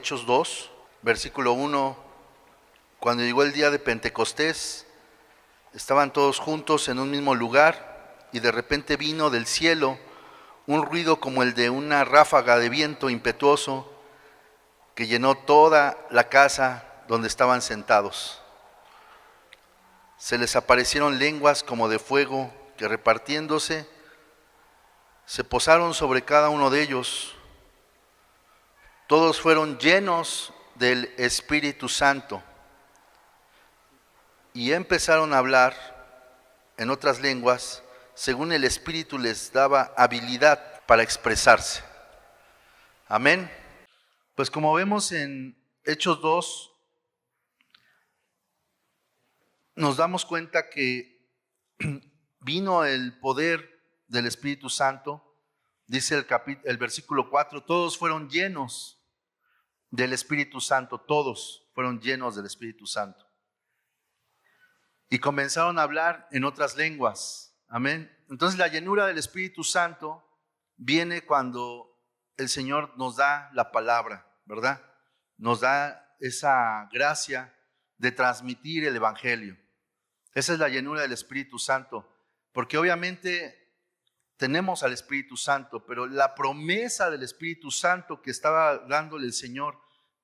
Hechos 2, versículo 1. Cuando llegó el día de Pentecostés, estaban todos juntos en un mismo lugar y de repente vino del cielo un ruido como el de una ráfaga de viento impetuoso que llenó toda la casa donde estaban sentados. Se les aparecieron lenguas como de fuego que repartiéndose se posaron sobre cada uno de ellos. Todos fueron llenos del Espíritu Santo y empezaron a hablar en otras lenguas según el Espíritu les daba habilidad para expresarse. Amén. Pues como vemos en Hechos 2, nos damos cuenta que vino el poder del Espíritu Santo. Dice el versículo 4, todos fueron llenos del Espíritu Santo, todos fueron llenos del Espíritu Santo. Y comenzaron a hablar en otras lenguas. Amén. Entonces la llenura del Espíritu Santo viene cuando el Señor nos da la palabra, ¿verdad? Nos da esa gracia de transmitir el Evangelio. Esa es la llenura del Espíritu Santo, porque obviamente tenemos al Espíritu Santo, pero la promesa del Espíritu Santo que estaba dándole el Señor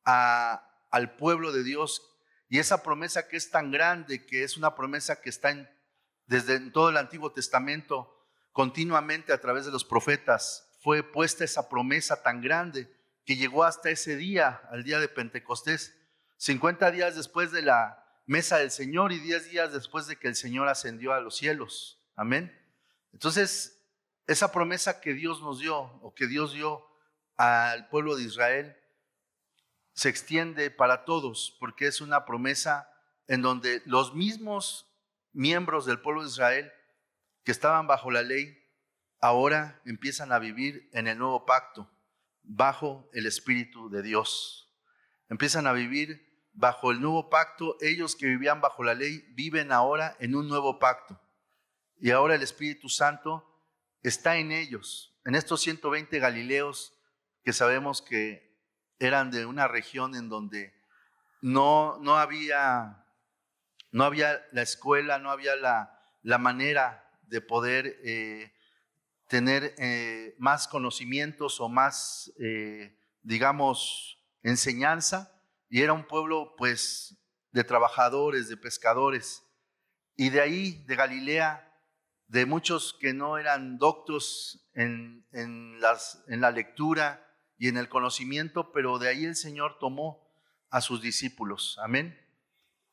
al pueblo de Dios, y esa promesa que es tan grande, que es una promesa que está desde todo el Antiguo Testamento, continuamente a través de los profetas, fue puesta esa promesa tan grande que llegó hasta ese día, al día de Pentecostés, 50 días después de la mesa del Señor y 10 días después de que el Señor ascendió a los cielos. Amén. Entonces, esa promesa que Dios nos dio, o que Dios dio al pueblo de Israel, se extiende para todos, porque es una promesa en donde los mismos miembros del pueblo de Israel que estaban bajo la ley, ahora empiezan a vivir en el nuevo pacto, bajo el Espíritu de Dios. Empiezan a vivir bajo el nuevo pacto. Ellos que vivían bajo la ley viven ahora en un nuevo pacto. Y ahora el Espíritu Santo está en ellos, en estos 120 galileos que sabemos que eran de una región en donde no había la escuela, no había la manera de poder tener más conocimientos o más, digamos, enseñanza. Y era un pueblo pues de trabajadores, de pescadores. Y de ahí, de Galilea, de muchos que no eran doctos en la lectura y en el conocimiento, pero de ahí el Señor tomó a sus discípulos. Amén.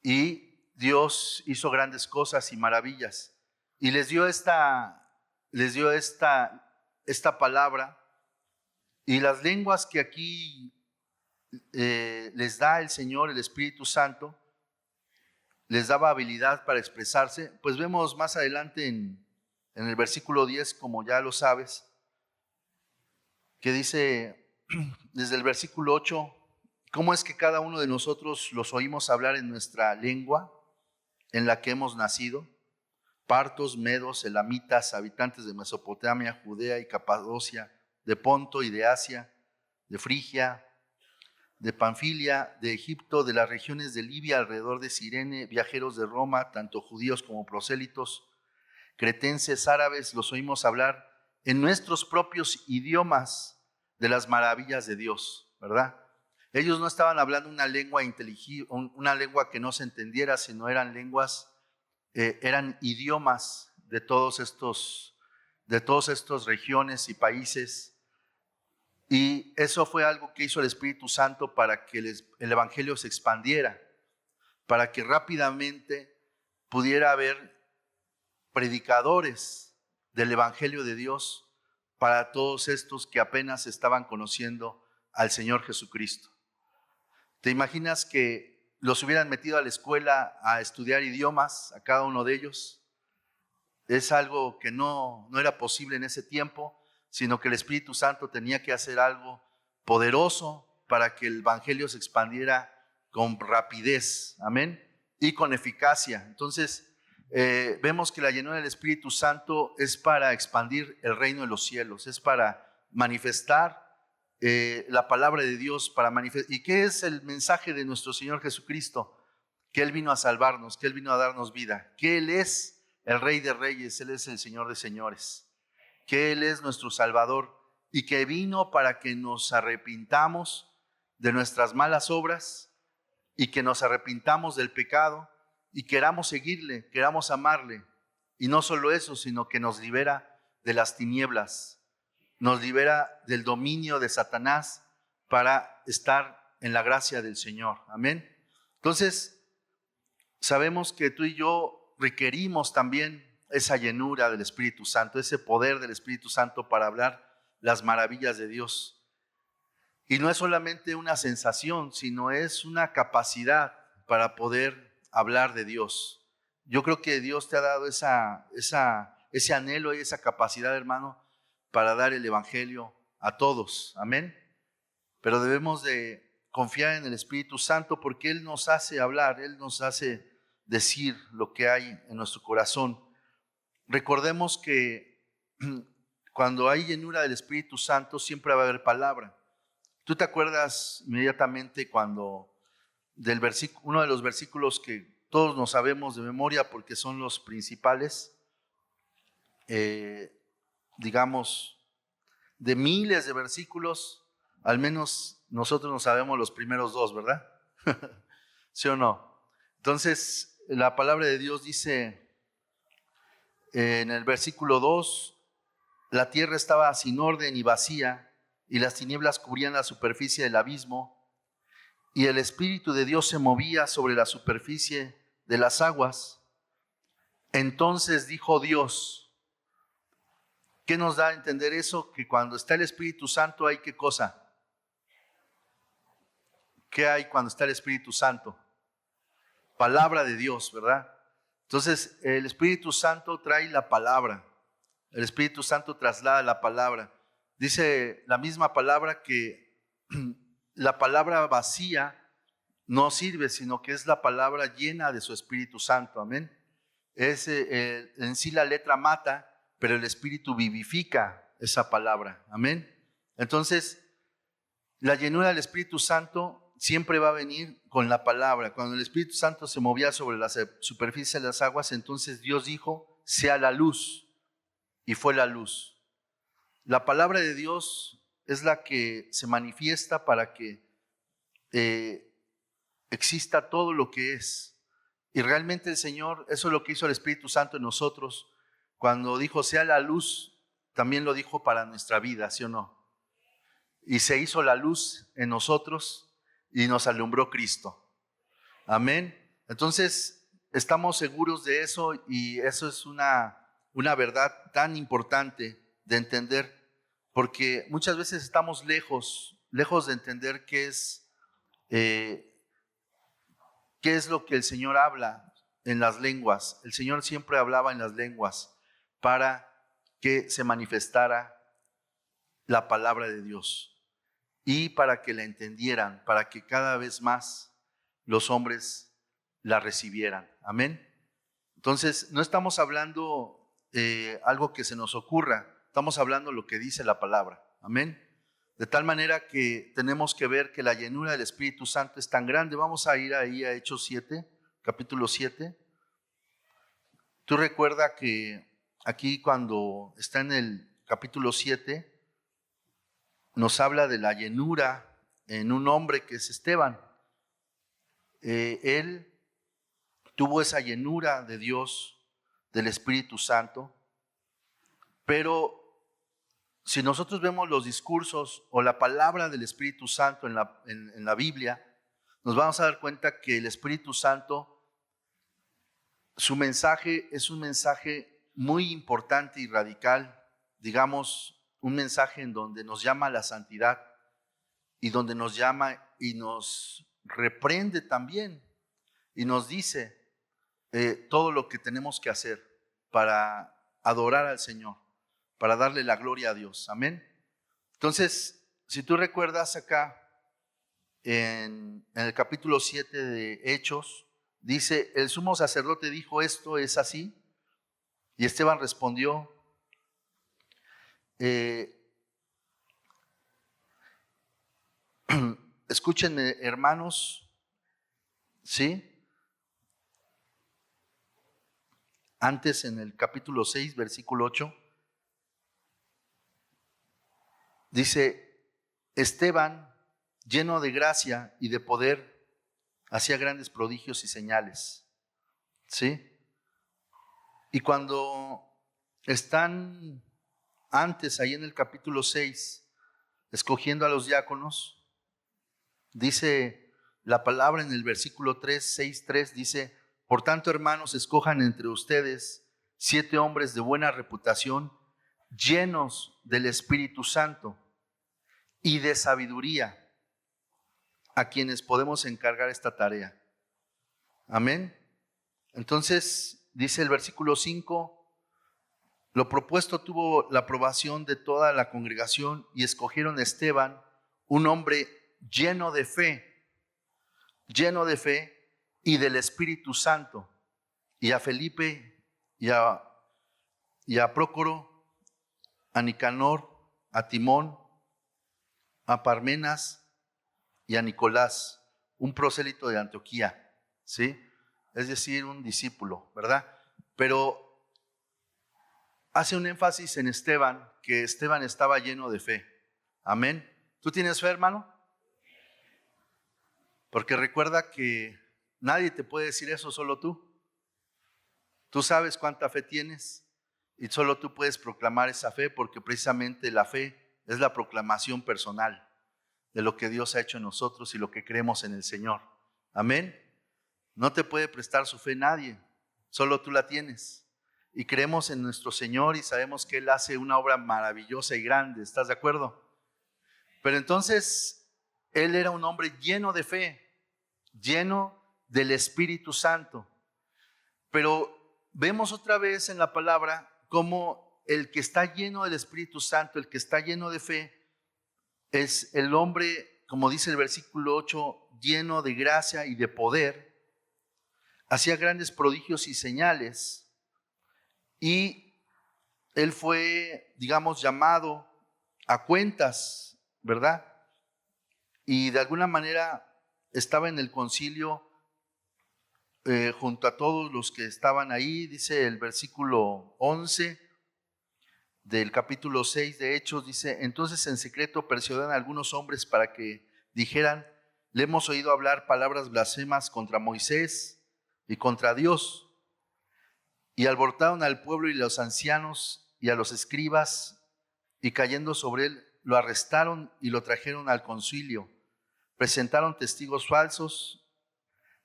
Y Dios hizo grandes cosas y maravillas. Y les dio esta palabra. Y las lenguas que aquí les da el Señor, el Espíritu Santo, les daba habilidad para expresarse. Pues vemos más adelante en el versículo 10, como ya lo sabes, que dice desde el versículo 8, ¿cómo es que cada uno de nosotros los oímos hablar en nuestra lengua en la que hemos nacido? Partos, medos, elamitas, habitantes de Mesopotamia, Judea y Capadocia, de Ponto y de Asia, de Frigia, de Panfilia, de Egipto, de las regiones de Libia alrededor de Cirene, viajeros de Roma, tanto judíos como prosélitos, cretenses, árabes, los oímos hablar en nuestros propios idiomas de las maravillas de Dios, ¿verdad? Ellos no estaban hablando una lengua inteligible, una lengua que no se entendiera, sino eran lenguas, eran idiomas de todos estos regiones y países. Y eso fue algo que hizo el Espíritu Santo para que el Evangelio se expandiera, para que rápidamente pudiera haber predicadores del Evangelio de Dios para todos estos que apenas estaban conociendo al Señor Jesucristo. ¿Te imaginas que los hubieran metido a la escuela a estudiar idiomas, a cada uno de ellos? Es algo que no era posible en ese tiempo, sino que el Espíritu Santo tenía que hacer algo poderoso para que el Evangelio se expandiera con rapidez, amén, y con eficacia. Entonces, vemos que la llenura del Espíritu Santo es para expandir el reino de los cielos, es para manifestar la palabra de Dios para manifestar. ¿Y qué es el mensaje de nuestro Señor Jesucristo? Que Él vino a salvarnos, que Él vino a darnos vida, que Él es el Rey de Reyes, Él es el Señor de Señores, que Él es nuestro Salvador y que vino para que nos arrepintamos de nuestras malas obras y que nos arrepintamos del pecado y queramos seguirle, queramos amarle. Y no solo eso, sino que nos libera de las tinieblas, nos libera del dominio de Satanás para estar en la gracia del Señor. Amén. Entonces, sabemos que tú y yo requerimos también esa llenura del Espíritu Santo, ese poder del Espíritu Santo para hablar las maravillas de Dios. Y no es solamente una sensación, sino es una capacidad para poder hablar de Dios. Yo creo que Dios te ha dado ese anhelo y esa capacidad, hermano, para dar el Evangelio a todos. Amén. Pero debemos de confiar en el Espíritu Santo porque Él nos hace hablar, Él nos hace decir lo que hay en nuestro corazón. Recordemos que cuando hay llenura del Espíritu Santo siempre va a haber palabra. ¿Tú te acuerdas inmediatamente cuando uno de los versículos que todos nos sabemos de memoria porque son los principales, digamos, de miles de versículos, al menos nosotros nos sabemos los primeros dos, ¿verdad? ¿Sí o no? Entonces, la palabra de Dios dice en el versículo 2, la tierra estaba sin orden y vacía, y las tinieblas cubrían la superficie del abismo, y el Espíritu de Dios se movía sobre la superficie de las aguas. Entonces dijo Dios. ¿Qué nos da a entender eso? Que cuando está el Espíritu Santo hay ¿qué cosa? ¿Qué hay cuando está el Espíritu Santo? Palabra de Dios, ¿verdad? Entonces el Espíritu Santo trae la palabra. El Espíritu Santo traslada la palabra. Dice la misma palabra que la palabra vacía no sirve, sino que es la palabra llena de su Espíritu Santo. Amén. En sí la letra mata, pero el Espíritu vivifica esa palabra. Amén. Entonces, la llenura del Espíritu Santo siempre va a venir con la palabra. Cuando el Espíritu Santo se movía sobre la superficie de las aguas, entonces Dios dijo, sea la luz, y fue la luz. La palabra de Dios es la que se manifiesta para que exista todo lo que es. Y realmente el Señor, eso es lo que hizo el Espíritu Santo en nosotros. Cuando dijo, sea la luz, también lo dijo para nuestra vida, ¿sí o no? Y se hizo la luz en nosotros y nos alumbró Cristo. Amén. Entonces, estamos seguros de eso y eso es una verdad tan importante de entender, porque muchas veces estamos lejos de entender qué es lo que el Señor habla en las lenguas. El Señor siempre hablaba en las lenguas para que se manifestara la palabra de Dios y para que la entendieran, para que cada vez más los hombres la recibieran. Amén. Entonces, no estamos hablando algo que se nos ocurra, estamos hablando lo que dice la palabra. Amén. De tal manera que tenemos que ver que la llenura del Espíritu Santo es tan grande. Vamos a ir ahí a Hechos 7, capítulo 7. Tú recuerda que aquí cuando está en el capítulo 7, nos habla de la llenura en un hombre que es Esteban. Él tuvo esa llenura de Dios, del Espíritu Santo, pero si nosotros vemos los discursos o la palabra del Espíritu Santo en la Biblia, nos vamos a dar cuenta que el Espíritu Santo, su mensaje es un mensaje muy importante y radical, digamos, un mensaje en donde nos llama a la santidad y donde nos llama y nos reprende también y nos dice todo lo que tenemos que hacer para adorar al Señor, para darle la gloria a Dios. Amén. Entonces, si tú recuerdas acá en el capítulo 7 de Hechos, dice, el sumo sacerdote dijo, esto es así. Y Esteban respondió, Escúchenme, hermanos, ¿sí? Antes en el capítulo 6, versículo 8, dice, Esteban, lleno de gracia y de poder, hacía grandes prodigios y señales, ¿sí? Y cuando están antes, ahí en el capítulo 6, escogiendo a los diáconos, dice la palabra en el versículo 6:3, dice, por tanto, hermanos, escojan entre ustedes 7 hombres de buena reputación, llenos del Espíritu Santo y de sabiduría, a quienes podemos encargar esta tarea. Amén. Entonces, dice el versículo 5, lo propuesto tuvo la aprobación de toda la congregación y escogieron a Esteban, un hombre lleno de fe y del Espíritu Santo, y a Felipe y a Prócoro, a Nicanor, a Timón, a Parmenas y a Nicolás, un prosélito de Antioquía, ¿sí? Es decir, un discípulo, ¿verdad? Pero hace un énfasis en Esteban, que Esteban estaba lleno de fe. Amén. ¿Tú tienes fe, hermano? Porque recuerda que nadie te puede decir eso, solo tú. Tú sabes cuánta fe tienes y solo tú puedes proclamar esa fe, porque precisamente la fe es la proclamación personal de lo que Dios ha hecho en nosotros y lo que creemos en el Señor. Amén. No te puede prestar su fe nadie, solo tú la tienes. Y creemos en nuestro Señor y sabemos que Él hace una obra maravillosa y grande. ¿Estás de acuerdo? Pero entonces, Él era un hombre lleno de fe, lleno del Espíritu Santo. Pero vemos otra vez en la palabra cómo el que está lleno del Espíritu Santo, el que está lleno de fe, es el hombre, como dice el versículo 8, lleno de gracia y de poder, hacía grandes prodigios y señales, y él fue, digamos, llamado a cuentas, ¿verdad? Y de alguna manera estaba en el concilio junto a todos los que estaban ahí. Dice el versículo 11 del capítulo 6 de Hechos, dice, entonces en secreto persuadían a algunos hombres para que dijeran, le hemos oído hablar palabras blasfemas contra Moisés y contra Dios. Y alborotaron al pueblo y a los ancianos y a los escribas, y cayendo sobre él, lo arrestaron y lo trajeron al concilio. Presentaron testigos falsos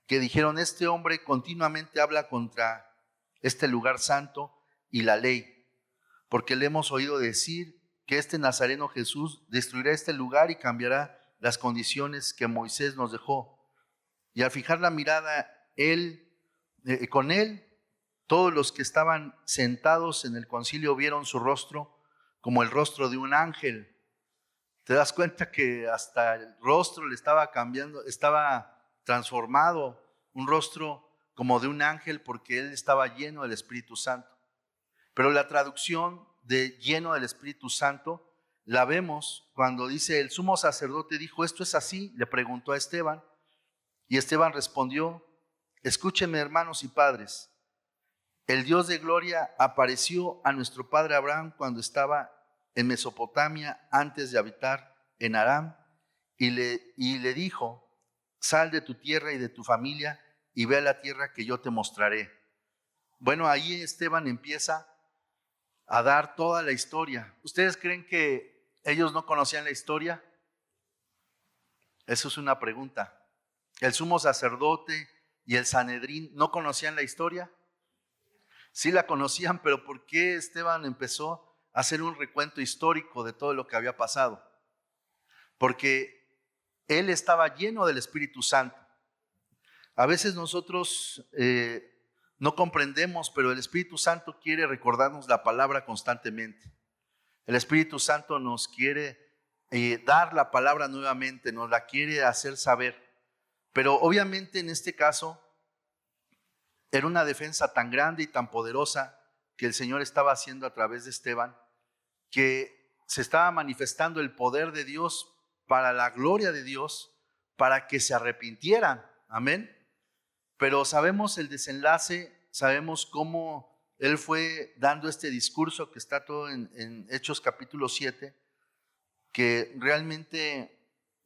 que dijeron, este hombre continuamente habla contra este lugar santo y la ley, porque le hemos oído decir que este Nazareno Jesús destruirá este lugar y cambiará las condiciones que Moisés nos dejó. Y al fijar la mirada con él, todos los que estaban sentados en el concilio vieron su rostro como el rostro de un ángel. Te das cuenta que hasta el rostro le estaba cambiando, estaba transformado, un rostro como de un ángel, porque él estaba lleno del Espíritu Santo. Pero la traducción de lleno del Espíritu Santo la vemos cuando dice, el sumo sacerdote dijo, ¿esto es así? Le preguntó a Esteban, y Esteban respondió, escúchenme, hermanos y padres. El Dios de gloria apareció a nuestro padre Abraham cuando estaba en Mesopotamia antes de habitar en Aram, y le dijo, sal de tu tierra y de tu familia y ve a la tierra que yo te mostraré. Bueno, ahí Esteban empieza a dar toda la historia. ¿Ustedes creen que ellos no conocían la historia? Eso es una pregunta. ¿El sumo sacerdote y el Sanedrín no conocían la historia? Sí la conocían, pero ¿por qué Esteban empezó a hacer un recuento histórico de todo lo que había pasado? Porque él estaba lleno del Espíritu Santo. A veces nosotros no comprendemos, pero el Espíritu Santo quiere recordarnos la palabra constantemente. El Espíritu Santo nos quiere dar la palabra nuevamente, nos la quiere hacer saber. Pero obviamente en este caso era una defensa tan grande y tan poderosa que el Señor estaba haciendo a través de Esteban, que se estaba manifestando el poder de Dios para la gloria de Dios, para que se arrepintieran. Amén. Pero sabemos el desenlace, sabemos cómo él fue dando este discurso que está todo en Hechos capítulo 7, que realmente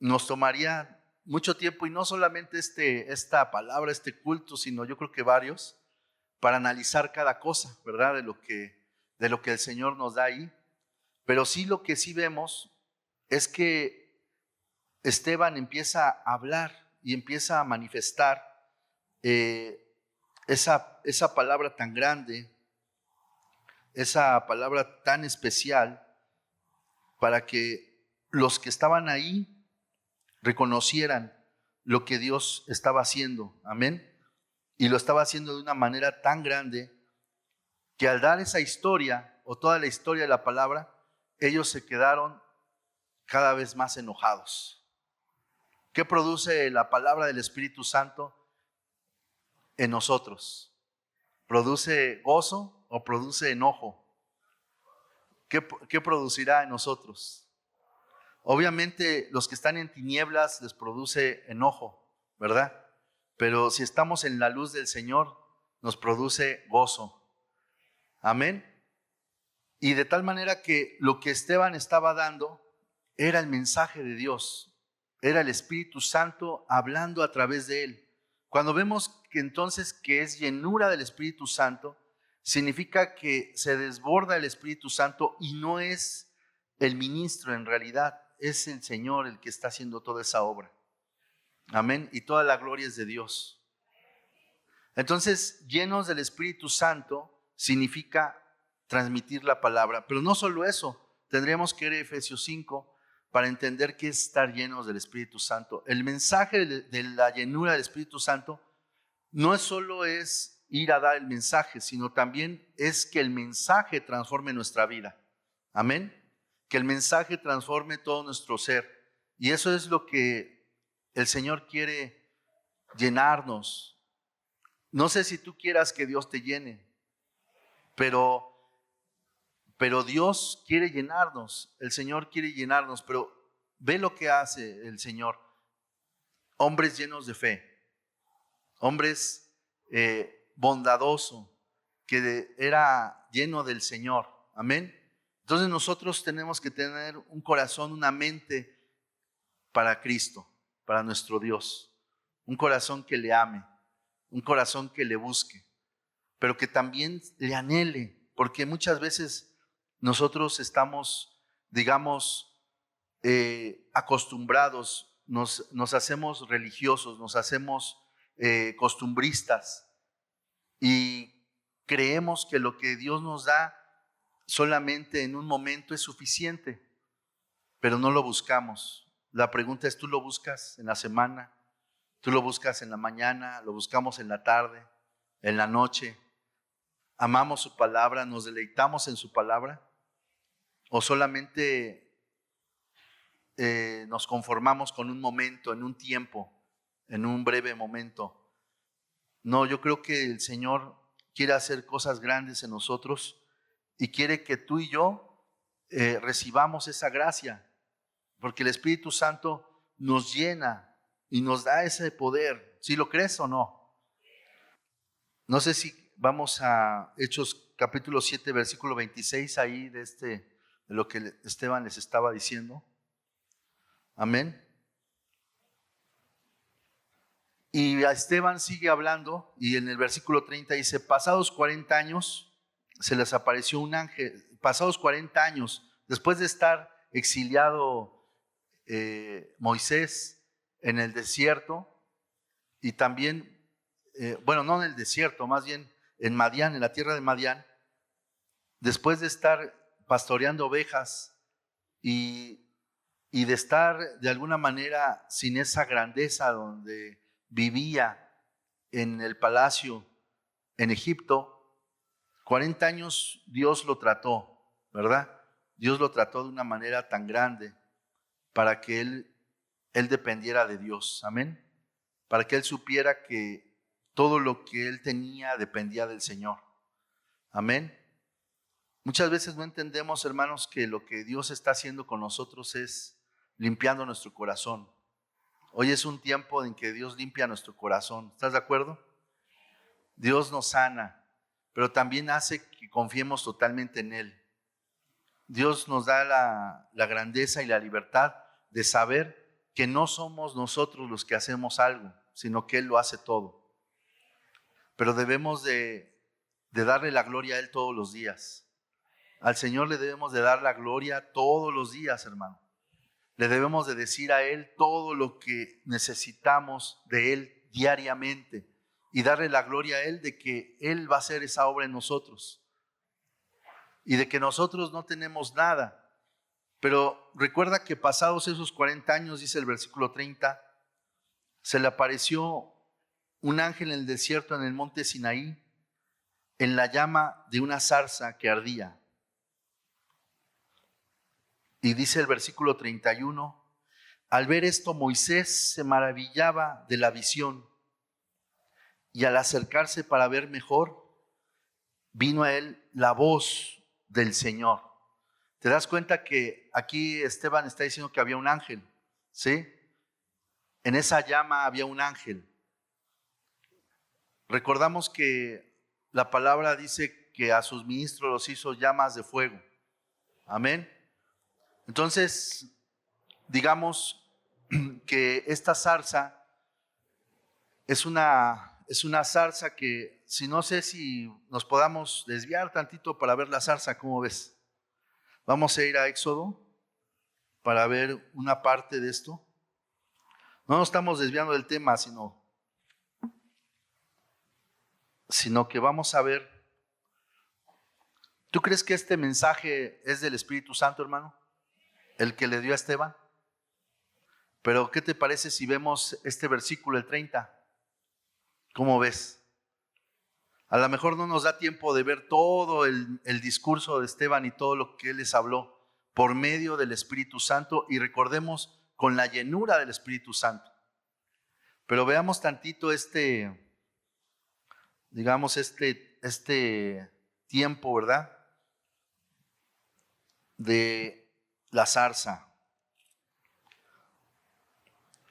nos tomaría mucho tiempo, y no solamente esta palabra, este culto, sino yo creo que varios, para analizar cada cosa, ¿verdad? De lo que el Señor nos da ahí. Pero sí, lo que sí vemos es que Esteban empieza a hablar y empieza a manifestar esa palabra tan grande, esa palabra tan especial, para que los que estaban ahí reconocieran lo que Dios estaba haciendo. Amén. Y lo estaba haciendo de una manera tan grande que al dar esa historia, o toda la historia de la palabra, ellos se quedaron cada vez más enojados. ¿Qué produce la palabra del Espíritu Santo en nosotros? ¿Produce gozo o produce enojo? ¿Qué producirá en nosotros? Obviamente los que están en tinieblas les produce enojo, ¿verdad? Pero si estamos en la luz del Señor, nos produce gozo. Amén. Y de tal manera que lo que Esteban estaba dando era el mensaje de Dios, era el Espíritu Santo hablando a través de él. Cuando vemos que entonces que es llenura del Espíritu Santo, significa que se desborda el Espíritu Santo y no es el ministro en realidad, es el Señor el que está haciendo toda esa obra. Amén. Y toda la gloria es de Dios. Entonces, llenos del Espíritu Santo significa transmitir la palabra. Pero no solo eso, tendríamos que ir a Efesios 5 para entender qué es estar llenos del Espíritu Santo. El mensaje de la llenura del Espíritu Santo no solo es ir a dar el mensaje, sino también es que el mensaje transforme nuestra vida. Amén. Que el mensaje transforme todo nuestro ser. Y eso es lo que el Señor quiere llenarnos. No sé si tú quieras que Dios te llene, pero Dios quiere llenarnos, el Señor quiere llenarnos, pero ve lo que hace el Señor. Hombres llenos de fe, hombres bondadosos, que era lleno del Señor. Amén. Entonces nosotros tenemos que tener un corazón, una mente para Cristo, para nuestro Dios. Un corazón que le ame, un corazón que le busque, pero que también le anhele, porque muchas veces nosotros estamos, digamos, acostumbrados, nos hacemos religiosos, nos hacemos costumbristas y creemos que lo que Dios nos da solamente en un momento es suficiente, pero no lo buscamos. La pregunta es, ¿tú lo buscas en la semana? ¿Tú lo buscas en la mañana? ¿Lo buscamos en la tarde? ¿En la noche? ¿Amamos su palabra? ¿Nos deleitamos en su palabra? ¿O solamente nos conformamos con un momento, en un tiempo, en un breve momento? No, yo creo que el Señor quiere hacer cosas grandes en nosotros y quiere que tú y yo recibamos esa gracia, porque el Espíritu Santo nos llena y nos da ese poder. ¿Sí lo crees o no? No sé si vamos a Hechos capítulo 7, versículo 26, ahí de lo que Esteban les estaba diciendo. Amén. Y a Esteban sigue hablando y en el versículo 30 dice, pasados 40 años se les apareció un ángel, pasados 40 años, después de estar exiliado Moisés en el desierto y también, bueno, no en el desierto, más bien en Madián, en la tierra de Madián, después de estar pastoreando ovejas y de estar de alguna manera sin esa grandeza donde vivía en el palacio en Egipto, 40 años Dios lo trató, ¿verdad? Dios lo trató de una manera tan grande para que él dependiera de Dios, amén, para que él supiera que todo lo que él tenía dependía del Señor, amén. Muchas veces no entendemos, hermanos, que lo que Dios está haciendo con nosotros es limpiando nuestro corazón. Hoy es un tiempo en que Dios limpia nuestro corazón. ¿Estás de acuerdo? Dios nos sana, pero también hace que confiemos totalmente en Él. Dios nos da la grandeza y la libertad de saber que no somos nosotros los que hacemos algo, sino que Él lo hace todo. Pero debemos de darle la gloria a Él todos los días. Al Señor le debemos de dar la gloria todos los días, hermano. Le debemos de decir a Él todo lo que necesitamos de Él diariamente y darle la gloria a Él de que Él va a hacer esa obra en nosotros y de que nosotros no tenemos nada. Pero recuerda que pasados esos 40 años, dice el versículo 30, se le apareció un ángel en el desierto, en el monte Sinaí, en la llama de una zarza que ardía. Y dice el versículo 31, al ver esto Moisés se maravillaba de la visión y al acercarse para ver mejor, vino a él la voz del Señor. ¿Te das cuenta que aquí Esteban está diciendo que había un ángel? ¿Sí? En esa llama había un ángel. Recordamos que la palabra dice que a sus ministros los hizo llamas de fuego. Amén. Entonces, digamos que esta zarza es una zarza que, si no sé si nos podamos desviar tantito para ver la zarza, ¿cómo ves? Vamos a ir a Éxodo para ver una parte de esto. No nos estamos desviando del tema, sino que vamos a ver. ¿Tú crees que este mensaje es del Espíritu Santo, hermano? El que le dio a Esteban. Pero ¿qué te parece si vemos este versículo, el 30? ¿Cómo ves? A lo mejor no nos da tiempo de ver todo el discurso de Esteban y todo lo que él les habló por medio del Espíritu Santo, y recordemos con la llenura del Espíritu Santo. Pero veamos tantito digamos este tiempo, ¿verdad? De la zarza.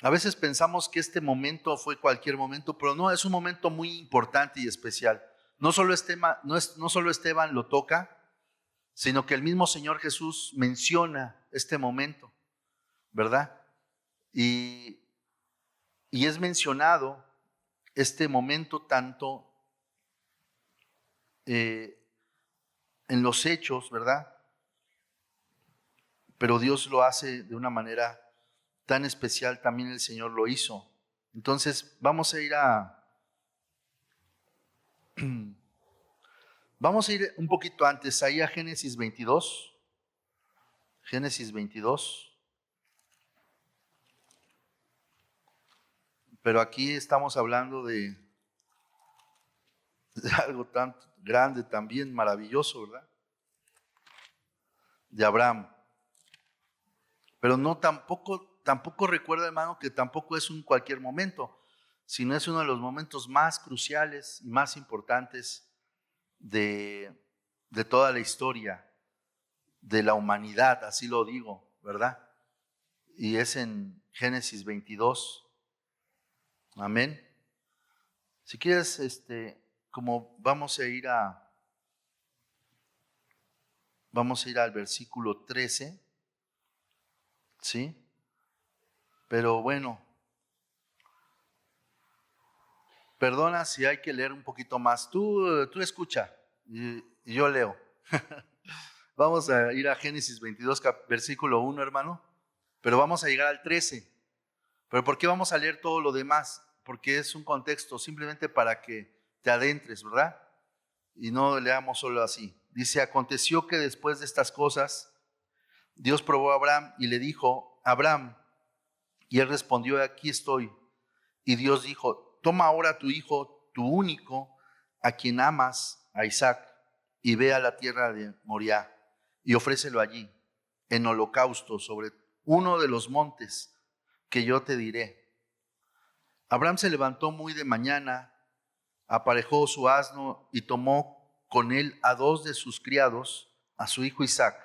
A veces pensamos que este momento fue cualquier momento, pero no, es un momento muy importante y especial. No solo Esteban lo toca, sino que el mismo Señor Jesús menciona este momento, ¿verdad? Y es mencionado este momento tanto en los hechos, ¿verdad? Pero Dios lo hace de una manera tan especial, también el Señor lo hizo. Entonces vamos a ir un poquito antes, ahí a Génesis 22. Génesis 22. Pero aquí estamos hablando de algo tan grande, también maravilloso, ¿verdad? De Abraham. Pero no tampoco recuerda, hermano, que tampoco es un cualquier momento, sino es uno de los momentos más cruciales y más importantes de toda la historia de la humanidad, así lo digo, ¿verdad? Y es en Génesis 22. Amén. Si quieres, como vamos a ir al versículo 13, ¿sí? Pero bueno, perdona si hay que leer un poquito más. Tú escucha y yo leo. Vamos a ir a Génesis 22, versículo 1, hermano. Pero vamos a llegar al 13. ¿Pero por qué vamos a leer todo lo demás? Porque es un contexto simplemente para que te adentres, ¿verdad? Y no leamos solo así. Dice, aconteció que después de estas cosas, Dios probó a Abraham y le dijo, Abraham, y él respondió, aquí estoy. Y Dios dijo, toma ahora a tu hijo, tu único, a quien amas, a Isaac, y ve a la tierra de Moriah, y ofrécelo allí, en holocausto, sobre uno de los montes que yo te diré. Abraham se levantó muy de mañana, aparejó su asno y tomó con él a 2 de sus criados, a su hijo Isaac,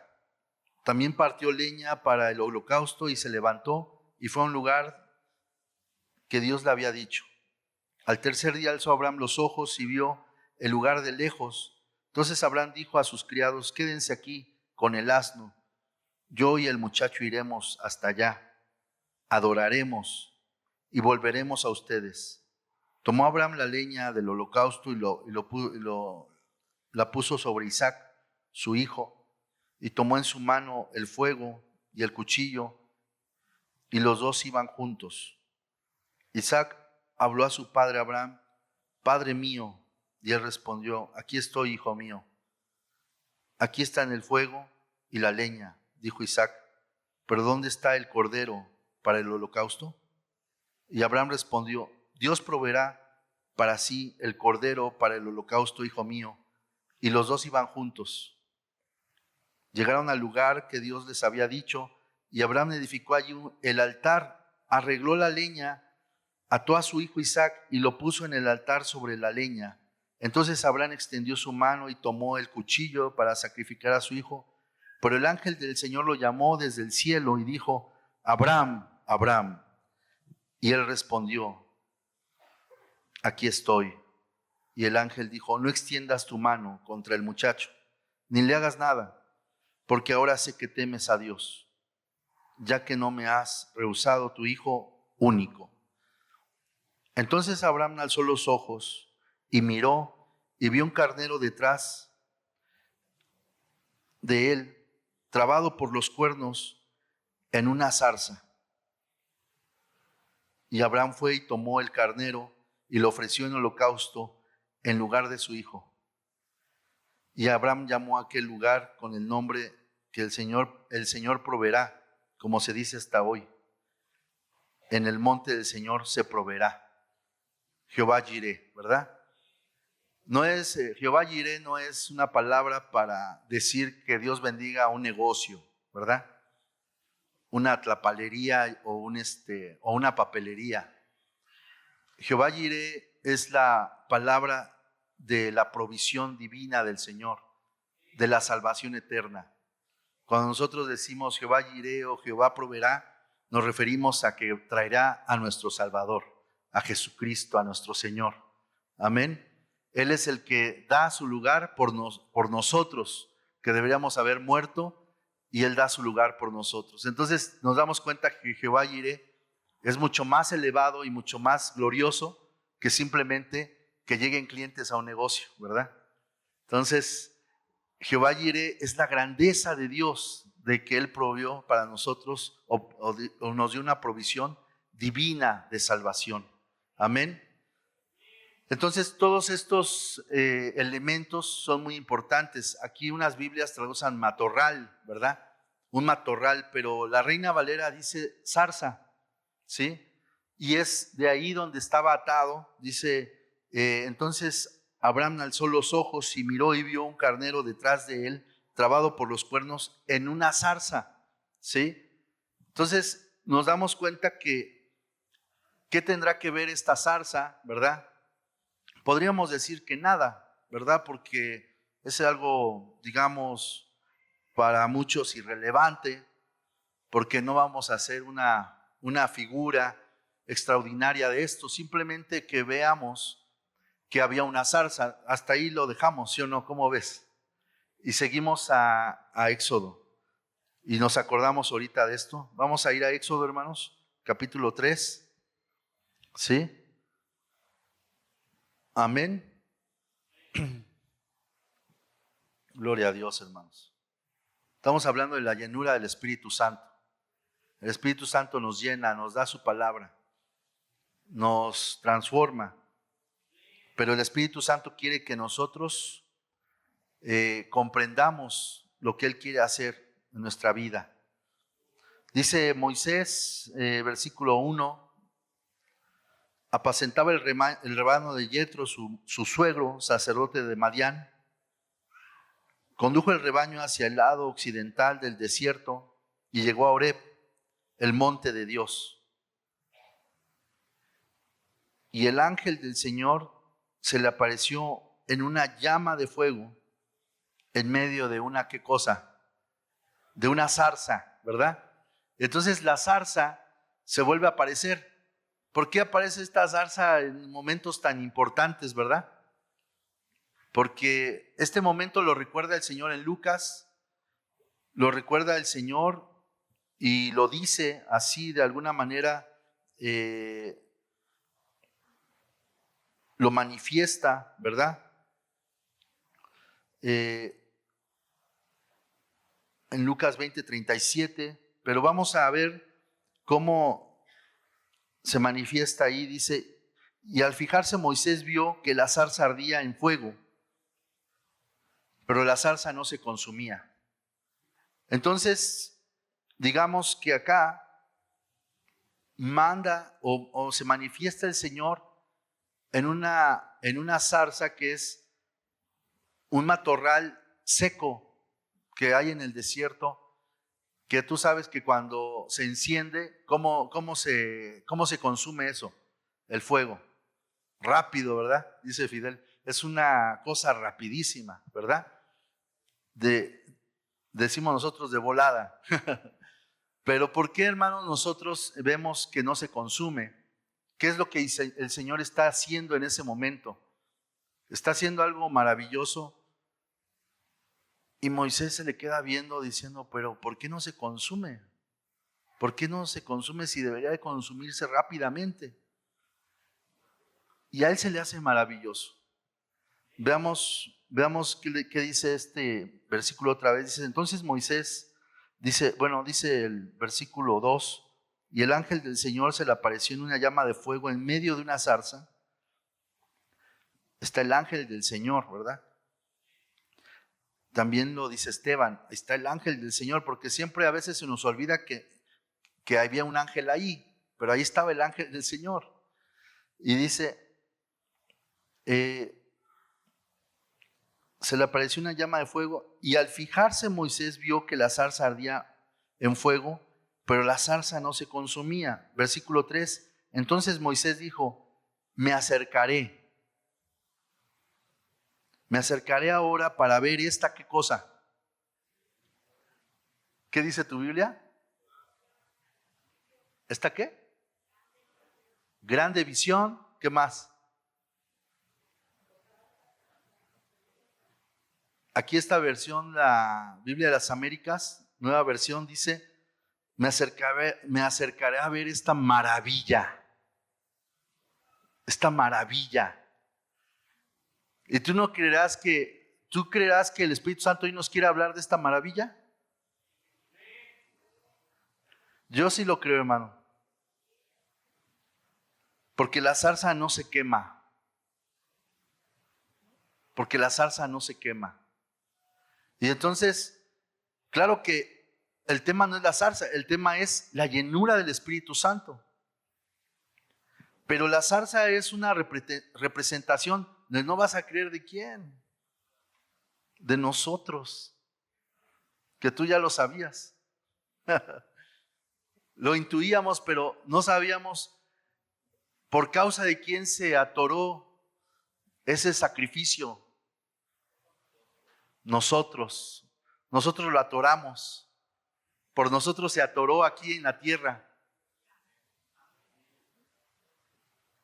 También partió leña para el holocausto y se levantó y fue a un lugar que Dios le había dicho. Al tercer día alzó Abraham los ojos y vio el lugar de lejos. Entonces Abraham dijo a sus criados: quédense aquí con el asno. Yo y el muchacho iremos hasta allá, adoraremos y volveremos a ustedes. Tomó Abraham la leña del holocausto y la puso sobre Isaac, su hijo, y tomó en su mano el fuego y el cuchillo, y los dos iban juntos. Isaac habló a su padre Abraham: Padre mío. Y él respondió: aquí estoy, hijo mío. Aquí están el fuego y la leña, dijo Isaac, pero ¿dónde está el cordero para el holocausto? Y Abraham respondió: Dios proveerá para sí el cordero para el holocausto, hijo mío. Y los dos iban juntos. Llegaron al lugar que Dios les había dicho, y Abraham edificó allí el altar, arregló la leña, ató a su hijo Isaac y lo puso en el altar sobre la leña. Entonces Abraham extendió su mano y tomó el cuchillo para sacrificar a su hijo. Pero el ángel del Señor lo llamó desde el cielo y dijo: Abraham, Abraham. Y él respondió: aquí estoy. Y el ángel dijo: no extiendas tu mano contra el muchacho, ni le hagas nada, porque ahora sé que temes a Dios, ya que no me has rehusado tu hijo único. Entonces Abraham alzó los ojos y miró y vio un carnero detrás de él, trabado por los cuernos en una zarza. Y Abraham fue y tomó el carnero y lo ofreció en holocausto en lugar de su hijo. Y Abraham llamó a aquel lugar con el nombre que el Señor proveerá, como se dice hasta hoy. En el monte del Señor se proveerá. Jehová Jireh, ¿verdad? Jehová Jireh no es una palabra para decir que Dios bendiga un negocio, ¿verdad? Una tlapalería o una papelería. Jehová Jireh es la palabra de la provisión divina del Señor, de la salvación eterna. Cuando nosotros decimos Jehová Jireh o Jehová proveerá, nos referimos a que traerá a nuestro Salvador, a Jesucristo, a nuestro Señor. Amén. Él es el que da su lugar por nosotros, que deberíamos haber muerto, y Él da su lugar por nosotros. Entonces nos damos cuenta que Jehová Jireh es mucho más elevado y mucho más glorioso que simplemente que lleguen clientes a un negocio, ¿verdad? Entonces, Jehová Jireh es la grandeza de Dios, de que Él proveyó para nosotros o nos dio una provisión divina de salvación. Amén. Entonces, todos estos elementos son muy importantes. Aquí unas Biblias traducen matorral, ¿verdad? Un matorral, pero la Reina Valera dice zarza, ¿sí? Y es de ahí donde estaba atado. Dice, entonces Abraham alzó los ojos y miró y vio un carnero detrás de él, trabado por los cuernos en una zarza, ¿sí? Entonces nos damos cuenta que, ¿qué tendrá que ver esta zarza, verdad? Podríamos decir que nada, ¿verdad? Porque es algo, digamos, para muchos irrelevante, porque no vamos a hacer una figura extraordinaria de esto, simplemente que veamos que había una zarza. Hasta ahí lo dejamos, ¿sí o no? ¿Cómo ves? Y seguimos a Éxodo y nos acordamos ahorita de esto. Vamos a ir a Éxodo, hermanos, capítulo 3, ¿sí? Amén. Gloria a Dios, hermanos. Estamos hablando de la llenura del Espíritu Santo. El Espíritu Santo nos llena, nos da su palabra, nos transforma. Pero el Espíritu Santo quiere que nosotros comprendamos lo que Él quiere hacer en nuestra vida. Dice Moisés, versículo 1, apacentaba el rebaño de Yetro, su suegro, sacerdote de Madián. Condujo el rebaño hacia el lado occidental del desierto y llegó a Horeb, el monte de Dios. Y el ángel del Señor se le apareció en una llama de fuego en medio de una, ¿qué cosa? de una zarza, ¿verdad? Entonces la zarza se vuelve a aparecer. ¿Por qué aparece esta zarza en momentos tan importantes, verdad? Porque este momento lo recuerda el Señor en Lucas, lo recuerda el Señor y lo dice así de alguna manera, lo manifiesta, ¿verdad? En Lucas 20:37, pero vamos a ver cómo se manifiesta ahí. Dice, y al fijarse Moisés vio que la zarza ardía en fuego, pero la zarza no se consumía. Entonces, digamos que acá manda o se manifiesta el Señor en una zarza que es un matorral seco que hay en el desierto, que tú sabes que cuando se enciende, ¿cómo se consume eso? El fuego. Rápido, ¿verdad? Dice Fidel. Es una cosa rapidísima, ¿verdad? Decimos nosotros de volada. Pero ¿por qué, hermanos, nosotros vemos que no se consume? ¿Qué es lo que el Señor está haciendo en ese momento? Está haciendo algo maravilloso. Y Moisés se le queda viendo diciendo, pero ¿por qué no se consume? ¿Por qué no se consume si debería de consumirse rápidamente? Y a él se le hace maravilloso. Veamos qué dice este versículo otra vez. Dice, entonces Moisés, dice el versículo 2, y el ángel del Señor se le apareció en una llama de fuego en medio de una zarza. Está el ángel del Señor, ¿verdad? También lo dice Esteban, está el ángel del Señor, porque siempre a veces se nos olvida que había un ángel ahí, pero ahí estaba el ángel del Señor. Y dice, se le apareció una llama de fuego, y al fijarse Moisés vio que la zarza ardía en fuego, pero la zarza no se consumía. Versículo 3, entonces Moisés dijo, me acercaré ahora para ver esta, ¿qué cosa? ¿Qué dice tu Biblia? ¿Esta qué? Grande visión, ¿qué más? Aquí esta versión, la Biblia de las Américas, nueva versión, dice, me acercaré a ver esta maravilla. Esta maravilla. ¿Y tú creerás que el Espíritu Santo hoy nos quiere hablar de esta maravilla? Yo sí lo creo, hermano. Porque la zarza no se quema. Porque la zarza no se quema. Y entonces, claro que el tema no es la zarza, el tema es la llenura del Espíritu Santo. Pero la zarza es una representación de no vas a creer de quién, de nosotros, que tú ya lo sabías. Lo intuíamos, pero no sabíamos por causa de quién se atoró ese sacrificio. Nosotros lo atoramos. Por nosotros se atoró aquí en la tierra.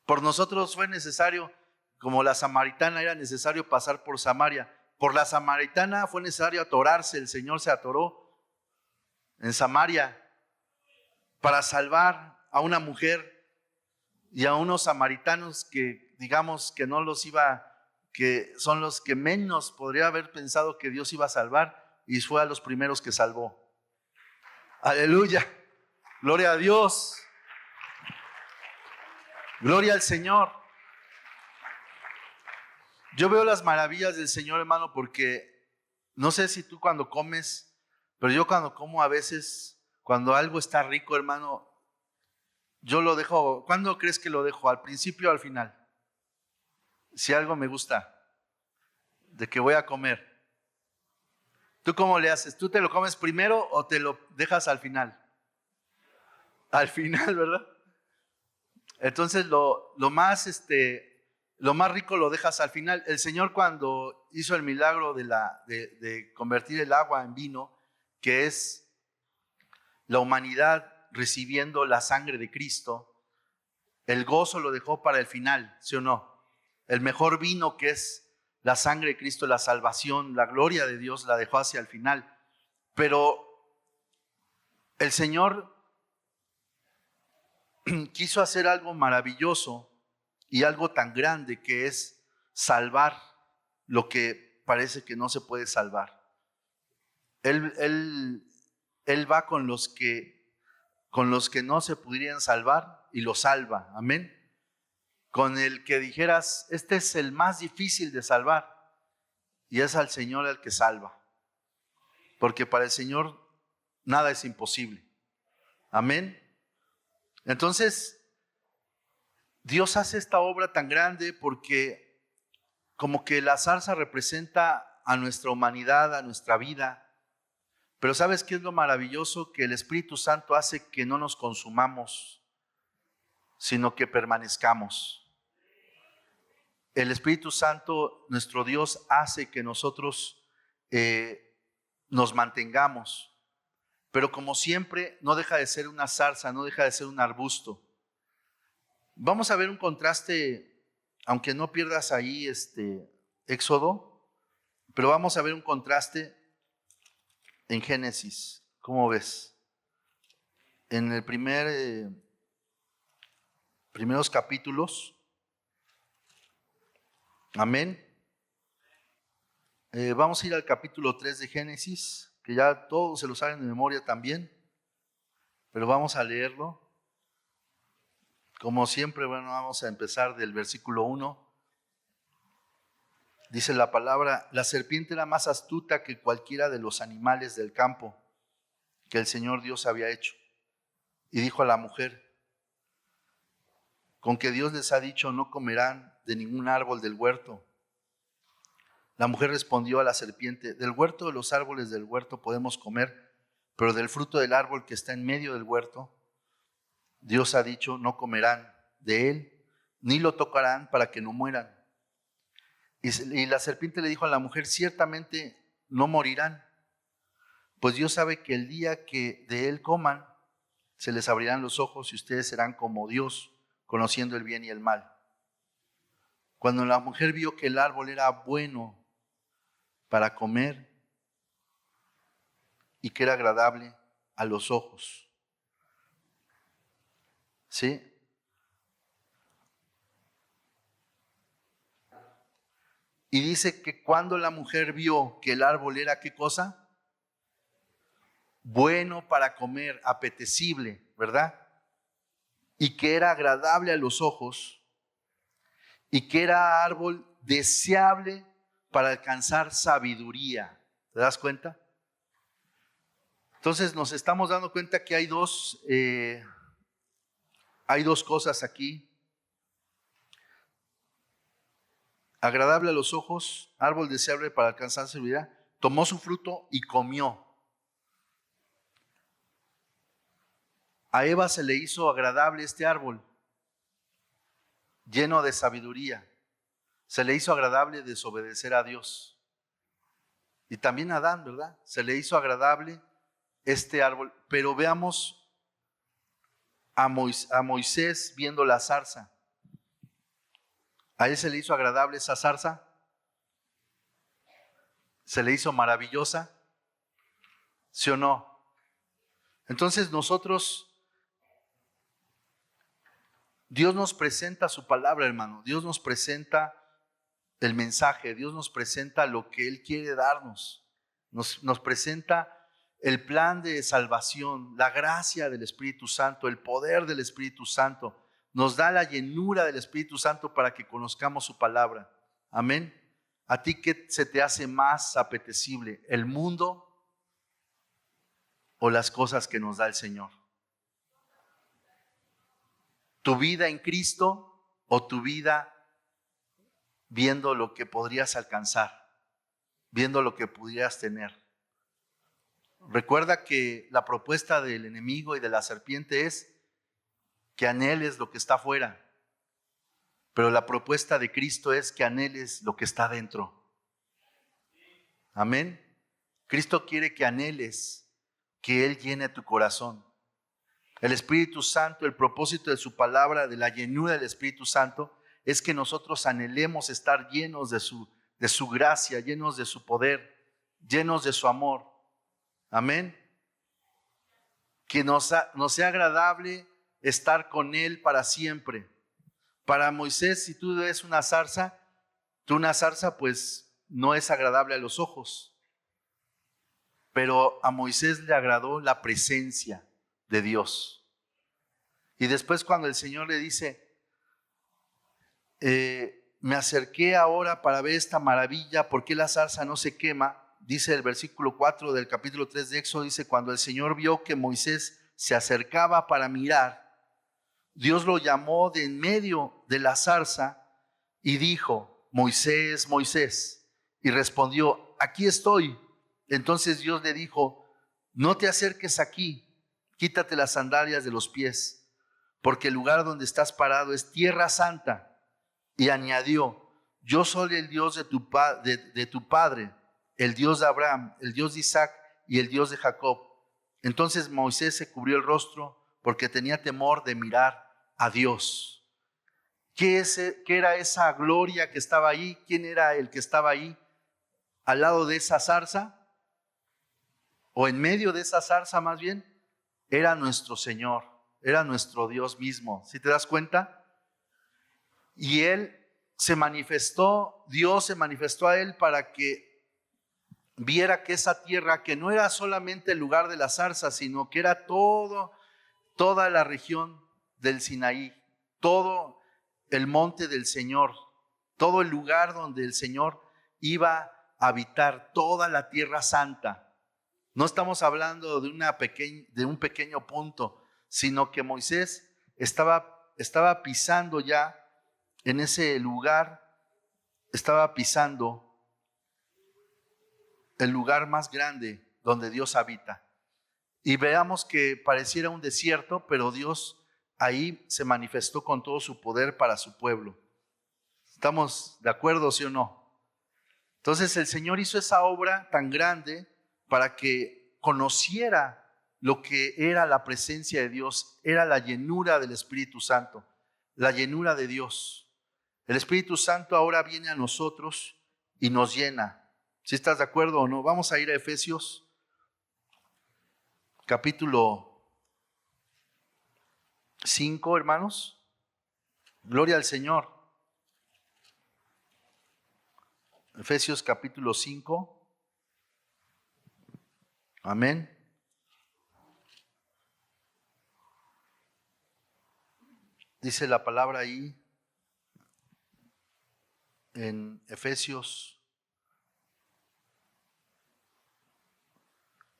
Por nosotros fue necesario, como la samaritana era necesario pasar por Samaria. Por la samaritana fue necesario atorarse. El Señor se atoró en Samaria para salvar a una mujer y a unos samaritanos que digamos que no los iba, que son los que menos podría haber pensado que Dios iba a salvar, y fue a los primeros que salvó. Aleluya, gloria a Dios, gloria al Señor. Yo veo las maravillas del Señor, hermano, porque no sé si tú cuando comes, pero yo cuando como a veces, cuando algo está rico, hermano, yo lo dejo. ¿Cuándo crees que lo dejo? ¿Al principio o al final? Si algo me gusta, de que voy a comer. ¿Tú cómo le haces? ¿Tú te lo comes primero o te lo dejas al final? Al final, ¿verdad? Entonces lo más rico lo dejas al final. El Señor, cuando hizo el milagro de convertir el agua en vino, que es la humanidad recibiendo la sangre de Cristo, el gozo lo dejó para el final, ¿sí o no? El mejor vino, que es la sangre de Cristo, la salvación, la gloria de Dios, la dejó hacia el final. Pero el Señor quiso hacer algo maravilloso y algo tan grande, que es salvar lo que parece que no se puede salvar. Él va con los que no se pudieran salvar y los salva. Amén. Con el que dijeras, este es el más difícil de salvar, y es al Señor el que salva. Porque para el Señor nada es imposible. Amén. Entonces, Dios hace esta obra tan grande porque como que la zarza representa a nuestra humanidad, a nuestra vida. Pero ¿sabes qué es lo maravilloso? Que el Espíritu Santo hace que no nos consumamos, sino que permanezcamos. El Espíritu Santo, nuestro Dios, hace que nosotros nos mantengamos. Pero como siempre, no deja de ser una zarza, no deja de ser un arbusto. Vamos a ver un contraste, aunque no pierdas ahí Éxodo, pero vamos a ver un contraste en Génesis. ¿Cómo ves? En el primeros capítulos. Amén. Vamos a ir al capítulo 3 de Génesis, que ya todos se lo saben de memoria también, pero vamos a leerlo. Como siempre, bueno, vamos a empezar del versículo 1. Dice la palabra: la serpiente era más astuta que cualquiera de los animales del campo que el Señor Dios había hecho. Y dijo a la mujer: con que Dios les ha dicho, no comerán de ningún árbol del huerto. La mujer respondió a la serpiente: del huerto de los árboles del huerto podemos comer, pero del fruto del árbol que está en medio del huerto, Dios ha dicho, no comerán de él, ni lo tocarán para que no mueran. Y la serpiente le dijo a la mujer: ciertamente no morirán, pues Dios sabe que el día que de él coman, se les abrirán los ojos y ustedes serán como Dios, conociendo el bien y el mal. Cuando la mujer vio que el árbol era bueno para comer y que era agradable a los ojos. ¿Sí? Y dice que cuando la mujer vio que el árbol era, ¿qué cosa? Bueno para comer, apetecible, ¿verdad? Y que era agradable a los ojos, y que era árbol deseable para alcanzar sabiduría. ¿Te das cuenta? Entonces nos estamos dando cuenta que hay dos cosas aquí. Agradable a los ojos, árbol deseable para alcanzar sabiduría. Tomó su fruto y comió. A Eva se le hizo agradable este árbol, lleno de sabiduría. Se le hizo agradable desobedecer a Dios. Y también a Adán, ¿verdad? Se le hizo agradable este árbol. Pero veamos a Moisés viendo la zarza. ¿A él se le hizo agradable esa zarza? ¿Se le hizo maravillosa? ¿Sí o no? Entonces Dios nos presenta su palabra, hermano. Dios nos presenta el mensaje. Dios nos presenta lo que Él quiere darnos. Nos presenta el plan de salvación, la gracia del Espíritu Santo, el poder del Espíritu Santo. Nos da la llenura del Espíritu Santo para que conozcamos su palabra. Amén. ¿A ti qué se te hace más apetecible? ¿El mundo o las cosas que nos da el Señor? ¿Tu vida en Cristo o tu vida viendo lo que podrías alcanzar, viendo lo que pudieras tener? Recuerda que la propuesta del enemigo y de la serpiente es que anheles lo que está afuera, pero la propuesta de Cristo es que anheles lo que está dentro. Amén. Cristo quiere que anheles que Él llene tu corazón. El Espíritu Santo, el propósito de su palabra, de la llenura del Espíritu Santo, es que nosotros anhelemos estar llenos de su gracia, llenos de su poder, llenos de su amor. Amén. Que nos sea agradable estar con Él para siempre. Para Moisés, si tú ves una zarza pues no es agradable a los ojos. Pero a Moisés le agradó la presencia de Dios. Y después cuando el Señor le dice, me acerqué ahora para ver esta maravilla, ¿por qué la zarza no se quema? Dice el versículo 4 del capítulo 3 de Éxodo, dice, cuando el Señor vio que Moisés se acercaba para mirar, Dios lo llamó de en medio de la zarza y dijo, Moisés, Moisés. Y respondió, aquí estoy. Entonces Dios le dijo, no te acerques aquí, quítate las sandalias de los pies, porque el lugar donde estás parado es tierra santa. Y añadió, yo soy el Dios de tu padre, el Dios de Abraham, el Dios de Isaac y el Dios de Jacob. Entonces Moisés se cubrió el rostro porque tenía temor de mirar a Dios. ¿Qué era esa gloria que estaba ahí? ¿Quién era el que estaba ahí al lado de esa zarza? O en medio de esa zarza más bien, era nuestro Señor, era nuestro Dios mismo. ¿Sí te das cuenta? Y Él se manifestó, Dios se manifestó a Él para que viera que esa tierra, que no era solamente el lugar de la zarza, sino que era toda la región del Sinaí, todo el monte del Señor, todo el lugar donde el Señor iba a habitar, toda la tierra santa. No estamos hablando de un pequeño punto, sino que Moisés estaba pisando ya en ese lugar, estaba pisando el lugar más grande donde Dios habita. Y veamos que pareciera un desierto, pero Dios ahí se manifestó con todo su poder para su pueblo. ¿Estamos de acuerdo, sí o no? Entonces el Señor hizo esa obra tan grande para que conociera lo que era la presencia de Dios, era la llenura del Espíritu Santo, la llenura de Dios. El Espíritu Santo ahora viene a nosotros y nos llena. ¿Sí estás de acuerdo o no? Vamos a ir a Efesios, capítulo 5, hermanos. Gloria al Señor. Efesios capítulo 5. Amén. Dice la palabra ahí en Efesios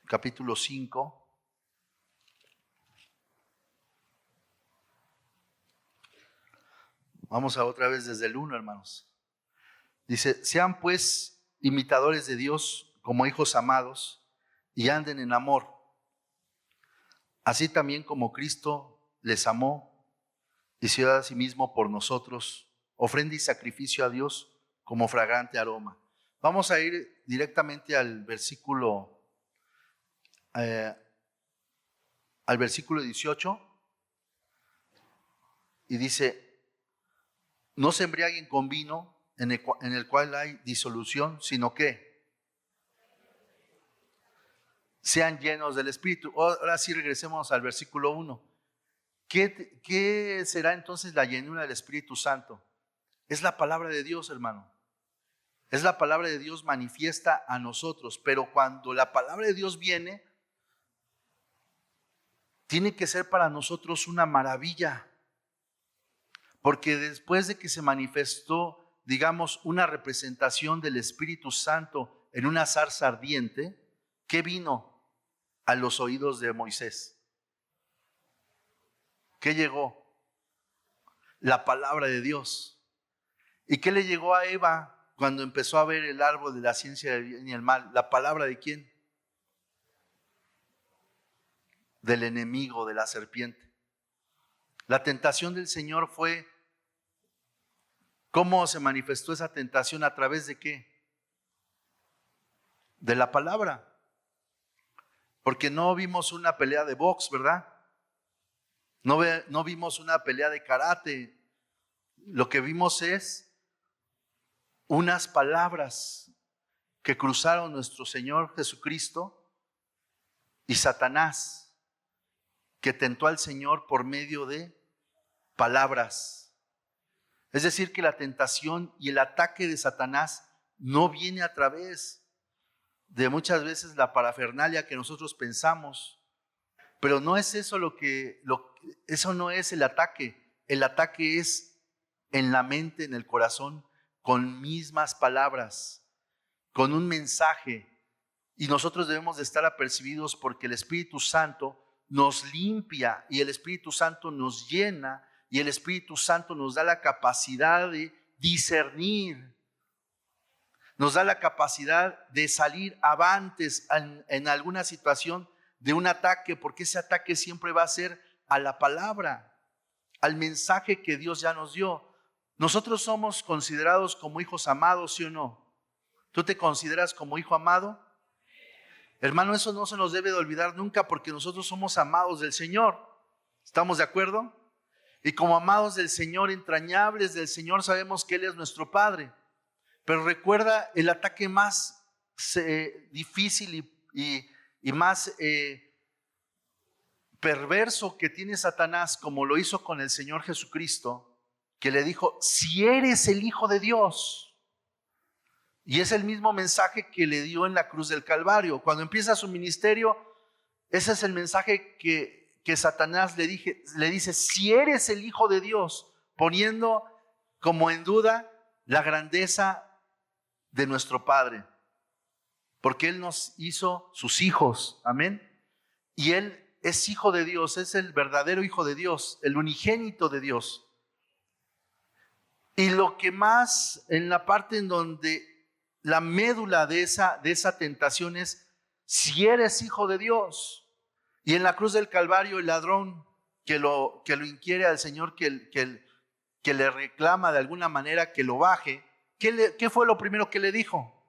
capítulo 5. Vamos a otra vez desde el 1, hermanos. Dice, sean pues imitadores de Dios como hijos amados y anden en amor. Así también como Cristo les amó y se dio a sí mismo por nosotros, ofrenda y sacrificio a Dios como fragante aroma. Vamos a ir directamente al versículo 18 y dice, no se embriaguen con vino en el cual hay disolución, sino que sean llenos del Espíritu. Ahora sí regresemos al versículo 1. ¿Qué será entonces la llenura del Espíritu Santo? Es la palabra de Dios, hermano. Es la palabra de Dios manifiesta a nosotros, pero cuando la palabra de Dios viene, tiene que ser para nosotros una maravilla, porque después de que se manifestó, digamos, una representación del Espíritu Santo en una zarza ardiente, ¿qué vino a los oídos de Moisés? ¿Qué llegó? La palabra de Dios. ¿Y qué le llegó a Eva cuando empezó a ver el árbol de la ciencia del bien y el mal? ¿La palabra de quién? Del enemigo, de la serpiente. La tentación del Señor fue, ¿cómo se manifestó esa tentación? ¿A través de qué? De la palabra. Porque no vimos una pelea de box, ¿verdad? No vimos una pelea de karate. Lo que vimos es unas palabras que cruzaron nuestro Señor Jesucristo y Satanás, que tentó al Señor por medio de palabras. Es decir, que la tentación y el ataque de Satanás no viene a través de muchas veces la parafernalia que nosotros pensamos, pero no es eso eso no es el ataque. El ataque es en la mente, en el corazón, con mismas palabras, con un mensaje. Y nosotros debemos de estar apercibidos porque el Espíritu Santo nos limpia y el Espíritu Santo nos llena y el Espíritu Santo nos da la capacidad de discernir, nos da la capacidad de salir avantes en alguna situación de un ataque, porque ese ataque siempre va a ser a la palabra, al mensaje que Dios ya nos dio. Nosotros somos considerados como hijos amados, ¿sí o no? ¿Tú te consideras como hijo amado? Hermano, eso no se nos debe de olvidar nunca porque nosotros somos amados del Señor. ¿Estamos de acuerdo? Y como amados del Señor, entrañables del Señor, sabemos que Él es nuestro Padre. Pero recuerda el ataque más difícil y más perverso que tiene Satanás, como lo hizo con el Señor Jesucristo, que le dijo, si eres el Hijo de Dios. Y es el mismo mensaje que le dio en la cruz del Calvario. Cuando empieza su ministerio, ese es el mensaje que Satanás le dice, si eres el Hijo de Dios, poniendo como en duda la grandeza de nuestro Padre, porque Él nos hizo sus hijos, amén. Y Él es Hijo de Dios, es el verdadero Hijo de Dios, el unigénito de Dios. Y lo que más en la parte en donde la médula de esa tentación es, si eres Hijo de Dios. Y en la cruz del Calvario el ladrón que lo inquiere al Señor, que le reclama de alguna manera que lo baje, ¿qué fue lo primero que le dijo?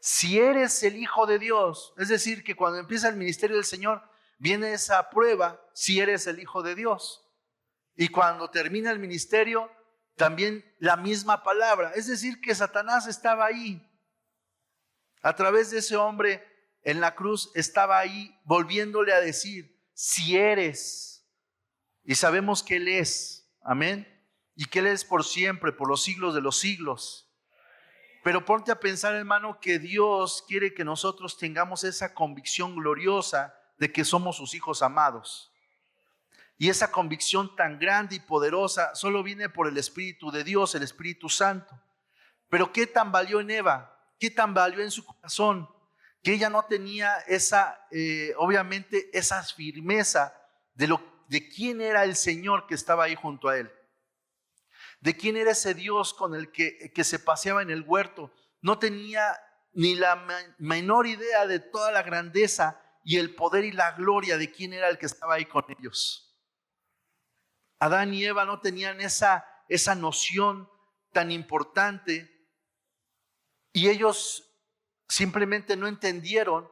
Si eres el Hijo de Dios. Es decir, que cuando empieza el ministerio del Señor, viene esa prueba, si eres el Hijo de Dios. Y cuando termina el ministerio, también la misma palabra. Es decir, que Satanás estaba ahí. A través de ese hombre en la cruz estaba ahí volviéndole a decir, si eres. Y sabemos que Él es. Amén. Y que Él es por siempre, por los siglos de los siglos. Pero ponte a pensar, hermano, que Dios quiere que nosotros tengamos esa convicción gloriosa de que somos sus hijos amados. Y esa convicción tan grande y poderosa solo viene por el Espíritu de Dios, el Espíritu Santo. Pero ¿qué tan valió en Eva? ¿Qué tan valió en su corazón? Que ella no tenía obviamente, esa firmeza de quién era el Señor que estaba ahí junto a él. De quién era ese Dios con el que se paseaba en el huerto. No tenía ni la menor idea de toda la grandeza y el poder y la gloria de quién era el que estaba ahí con ellos. Adán y Eva no tenían esa noción tan importante y ellos simplemente no entendieron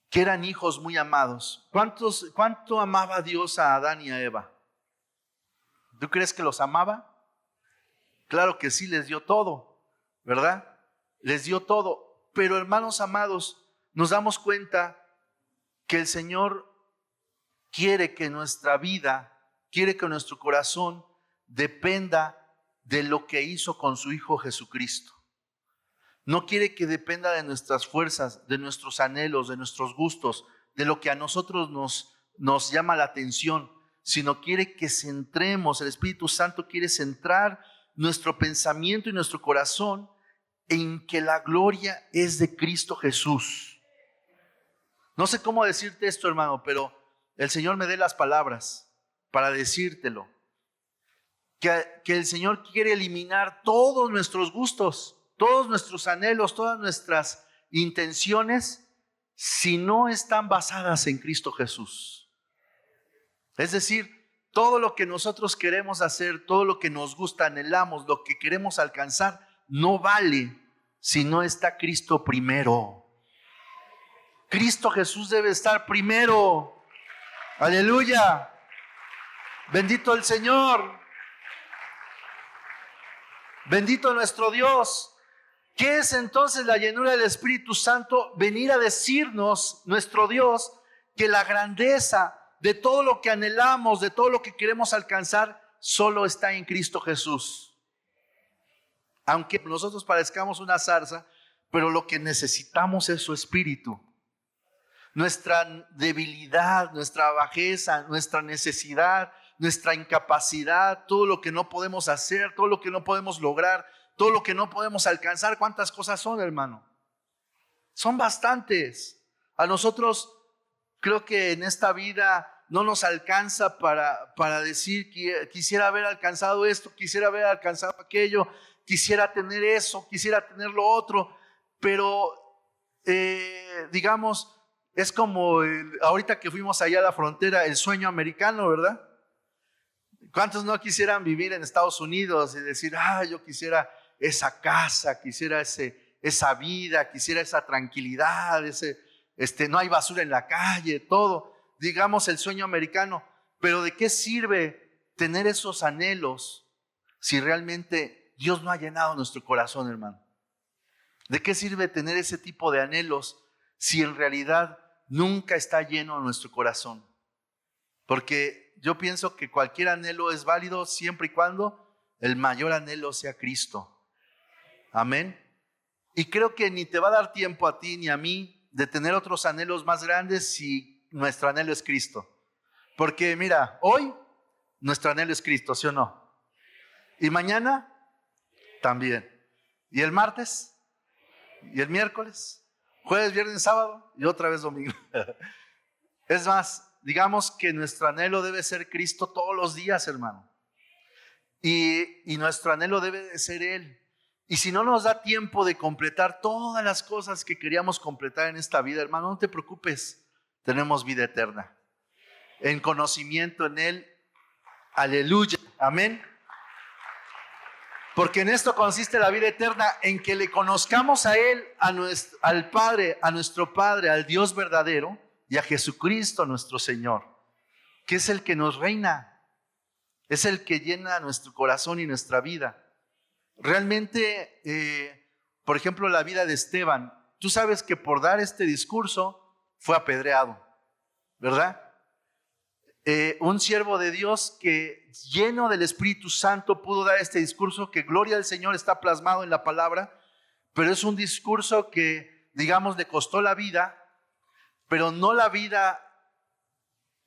que eran hijos muy amados. ¿Cuánto amaba Dios a Adán y a Eva? ¿Tú crees que los amaba? Claro que sí, les dio todo, ¿verdad? Les dio todo. Pero hermanos amados, nos damos cuenta que el Señor quiere que nuestra vida, quiere que nuestro corazón dependa de lo que hizo con su Hijo Jesucristo. No quiere que dependa de nuestras fuerzas, de nuestros anhelos, de nuestros gustos, de lo que a nosotros nos llama la atención, sino quiere que centremos, el Espíritu Santo quiere centrar nuestro pensamiento y nuestro corazón en que la gloria es de Cristo Jesús. No sé cómo decirte esto, hermano, pero el Señor me dé las palabras para decírtelo. Que el Señor quiere eliminar todos nuestros gustos, todos nuestros anhelos, todas nuestras intenciones, si no están basadas en Cristo Jesús. Es decir, todo lo que nosotros queremos hacer, todo lo que nos gusta, anhelamos, lo que queremos alcanzar, no vale si no está Cristo primero. Cristo Jesús debe estar primero. Aleluya. Bendito el Señor. Bendito nuestro Dios. ¿Qué es entonces la llenura del Espíritu Santo? Venir a decirnos, nuestro Dios, que la grandeza de todo lo que anhelamos, de todo lo que queremos alcanzar, solo está en Cristo Jesús. Aunque nosotros parezcamos una zarza, pero lo que necesitamos es su Espíritu. Nuestra debilidad, nuestra bajeza, nuestra necesidad, nuestra incapacidad, todo lo que no podemos hacer, todo lo que no podemos lograr, todo lo que no podemos alcanzar. ¿Cuántas cosas son, hermano? Son bastantes. A nosotros creo que en esta vida no nos alcanza para decir que quisiera haber alcanzado esto, quisiera haber alcanzado aquello, quisiera tener eso, quisiera tener lo otro, pero digamos, es como ahorita que fuimos allá a la frontera, el sueño americano, ¿verdad? ¿Cuántos no quisieran vivir en Estados Unidos y decir, yo quisiera esa casa, quisiera esa vida, quisiera esa tranquilidad, no hay basura en la calle, todo, digamos el sueño americano? Pero ¿de qué sirve tener esos anhelos si realmente Dios no ha llenado nuestro corazón, hermano? ¿De qué sirve tener ese tipo de anhelos si en realidad nunca está lleno nuestro corazón? Porque yo pienso que cualquier anhelo es válido siempre y cuando el mayor anhelo sea Cristo. Amén. Y creo que ni te va a dar tiempo a ti ni a mí de tener otros anhelos más grandes si nuestro anhelo es Cristo. Porque mira, hoy nuestro anhelo es Cristo, ¿sí o no? Y mañana también. Y el martes, y el miércoles, jueves, viernes, sábado y otra vez domingo. Es más, digamos que nuestro anhelo debe ser Cristo todos los días, hermano. Y nuestro anhelo debe de ser Él. Y si no nos da tiempo de completar todas las cosas que queríamos completar en esta vida, hermano, no te preocupes, tenemos vida eterna. En conocimiento en Él, aleluya, amén. Porque en esto consiste la vida eterna, en que le conozcamos a Él, al Padre, a nuestro Padre, al Dios verdadero y a Jesucristo nuestro Señor, que es el que nos reina, es el que llena nuestro corazón y nuestra vida. Realmente, por ejemplo, la vida de Esteban, tú sabes que por dar este discurso fue apedreado, ¿verdad? Un siervo de Dios que lleno del Espíritu Santo pudo dar este discurso, que gloria al Señor está plasmado en la palabra, pero es un discurso que, digamos, le costó la vida, pero no la vida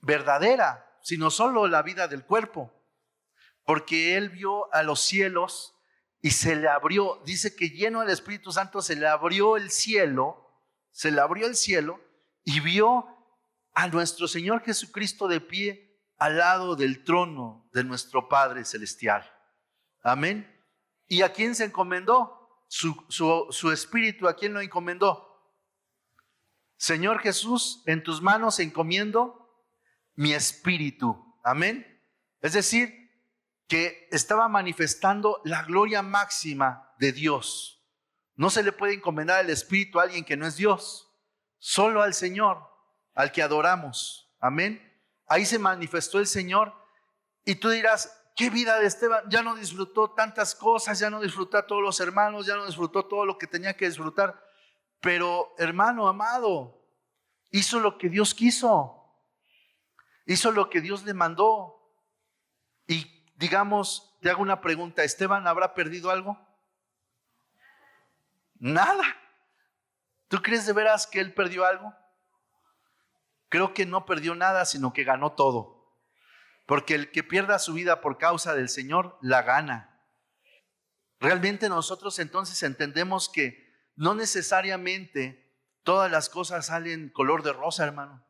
verdadera, sino solo la vida del cuerpo, porque él vio a los cielos y se le abrió, dice que lleno del Espíritu Santo se le abrió el cielo, y vio a nuestro Señor Jesucristo de pie al lado del trono de nuestro Padre Celestial. Amén. ¿Y a quién se encomendó? Su espíritu, ¿a quién lo encomendó? Señor Jesús, en tus manos encomiendo mi espíritu. Amén. Es decir, que estaba manifestando la gloria máxima de Dios. No se le puede encomendar el espíritu a alguien que no es Dios, solo al Señor, al que adoramos. Amén. Ahí se manifestó el Señor. Y tú dirás, ¿qué vida de Esteban? Ya no disfrutó tantas cosas, ya no disfrutó a todos los hermanos, ya no disfrutó todo lo que tenía que disfrutar. Pero, hermano amado, hizo lo que Dios quiso, hizo lo que Dios le mandó. Y digamos, te hago una pregunta, ¿Esteban habrá perdido algo? Nada. ¿Tú crees de veras que él perdió algo? Creo que no perdió nada, sino que ganó todo. Porque el que pierda su vida por causa del Señor, la gana. Realmente nosotros entonces entendemos que no necesariamente todas las cosas salen color de rosa, hermano.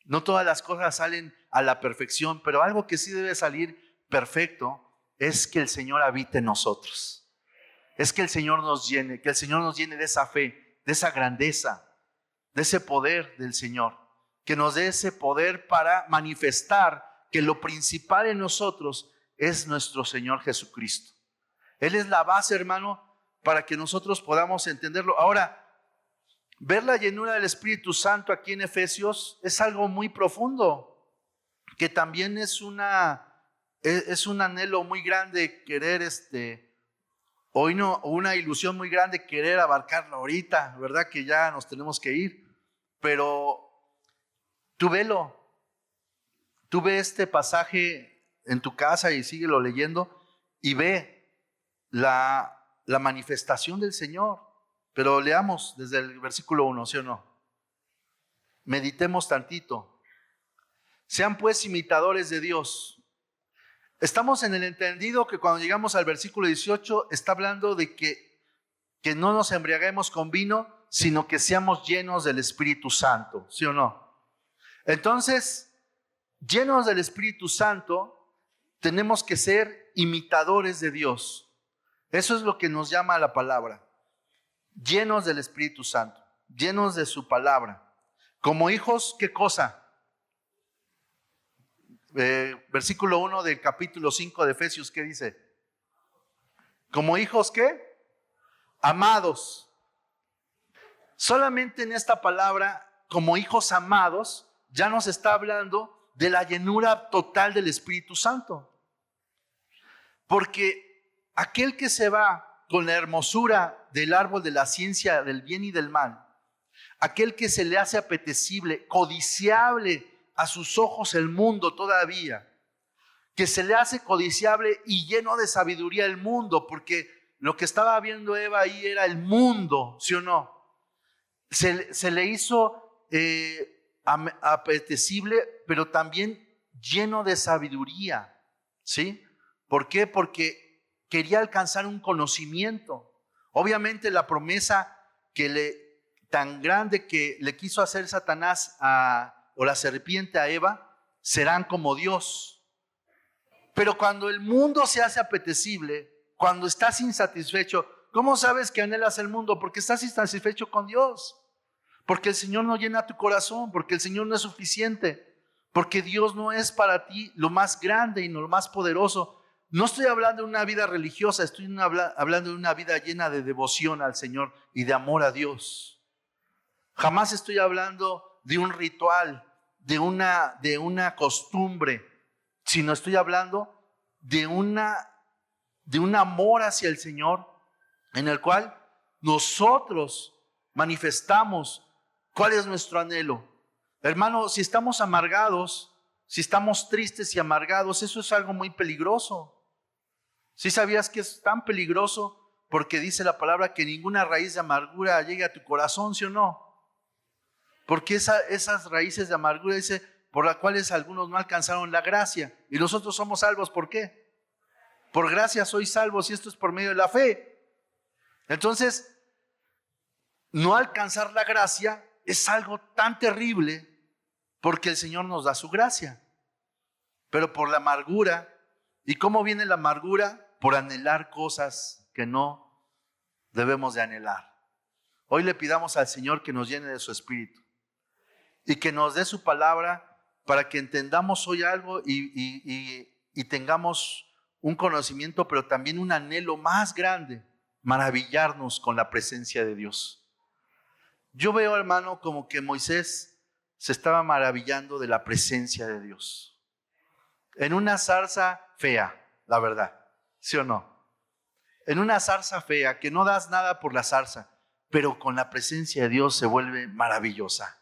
No todas las cosas salen a la perfección, pero algo que sí debe salir perfecto es que el Señor habite en nosotros. Es que el Señor nos llene, que el Señor nos llene de esa fe, de esa grandeza, de ese poder del Señor, que nos dé ese poder para manifestar que lo principal en nosotros es nuestro Señor Jesucristo. Él es la base, hermano, para que nosotros podamos entenderlo. Ahora, ver la llenura del Espíritu Santo aquí en Efesios es algo muy profundo, que también es un anhelo muy grande querer hoy no, una ilusión muy grande querer abarcarlo ahorita, ¿verdad? Que ya nos tenemos que ir, pero tú velo, tú ve este pasaje en tu casa y síguelo leyendo y ve la manifestación del Señor. Pero leamos desde el versículo 1, ¿sí o no? Meditemos tantito. Sean pues imitadores de Dios. Estamos en el entendido que cuando llegamos al versículo 18 está hablando de que no nos embriaguemos con vino, sino que seamos llenos del Espíritu Santo, ¿sí o no? Entonces, llenos del Espíritu Santo, tenemos que ser imitadores de Dios. Eso es lo que nos llama la palabra. Llenos del Espíritu Santo, llenos de su palabra. Como hijos, ¿qué cosa? Versículo 1 del capítulo 5 de Efesios, ¿qué dice? Como hijos, ¿qué? Amados. Solamente en esta palabra, como hijos amados, ya nos está hablando de la llenura total del Espíritu Santo. Porque aquel que se va con la hermosura del árbol de la ciencia del bien y del mal, aquel que se le hace apetecible, codiciable a sus ojos el mundo todavía, que se le hace codiciable y lleno de sabiduría el mundo, porque lo que estaba viendo Eva ahí era el mundo, ¿sí o no? Se le hizo apetecible, pero también lleno de sabiduría, ¿sí? ¿Por qué? Porque quería alcanzar un conocimiento. Obviamente la promesa tan grande que le quiso hacer Satanás o la serpiente a Eva, serán como Dios. Pero cuando el mundo se hace apetecible, cuando estás insatisfecho, ¿cómo sabes que anhelas el mundo? Porque estás insatisfecho con Dios. Porque el Señor no llena tu corazón, porque el Señor no es suficiente, porque Dios no es para ti lo más grande y lo más poderoso. No estoy hablando de una vida religiosa, estoy hablando de una vida llena de devoción al Señor y de amor a Dios. Jamás estoy hablando de un ritual, de una costumbre, sino estoy hablando de un amor hacia el Señor, en el cual nosotros manifestamos cuál es nuestro anhelo. Hermano, si estamos amargados, si estamos tristes y amargados, eso es algo muy peligroso. ¿Sí sabías que es tan peligroso? Porque dice la palabra que ninguna raíz de amargura llegue a tu corazón, ¿sí o no? Porque esas raíces de amargura, dice, por las cuales algunos no alcanzaron la gracia. Y nosotros somos salvos, ¿por qué? Por gracia sois salvos y esto es por medio de la fe. Entonces, no alcanzar la gracia es algo tan terrible porque el Señor nos da su gracia. Pero por la amargura, ¿y cómo viene la amargura? Por anhelar cosas que no debemos de anhelar. Hoy le pidamos al Señor que nos llene de su Espíritu y que nos dé su palabra para que entendamos hoy algo y tengamos un conocimiento, pero también un anhelo más grande, maravillarnos con la presencia de Dios. Yo veo, hermano, como que Moisés se estaba maravillando de la presencia de Dios. En una zarza fea, la verdad, ¿sí o no? En una zarza fea, que no das nada por la zarza, pero con la presencia de Dios se vuelve maravillosa.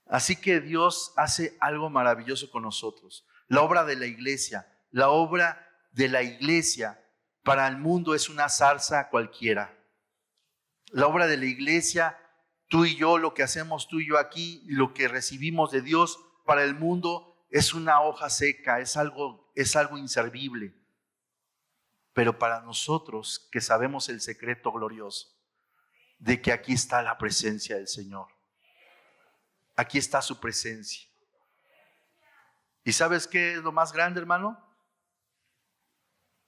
Así que Dios hace algo maravilloso con nosotros. La obra de la iglesia para el mundo es una zarza cualquiera. La obra de la iglesia, tú y yo, lo que hacemos tú y yo aquí, y lo que recibimos de Dios para el mundo es una hoja seca, es algo inservible. Pero para nosotros que sabemos el secreto glorioso de que aquí está la presencia del Señor, aquí está su presencia. ¿Y sabes qué es lo más grande, hermano?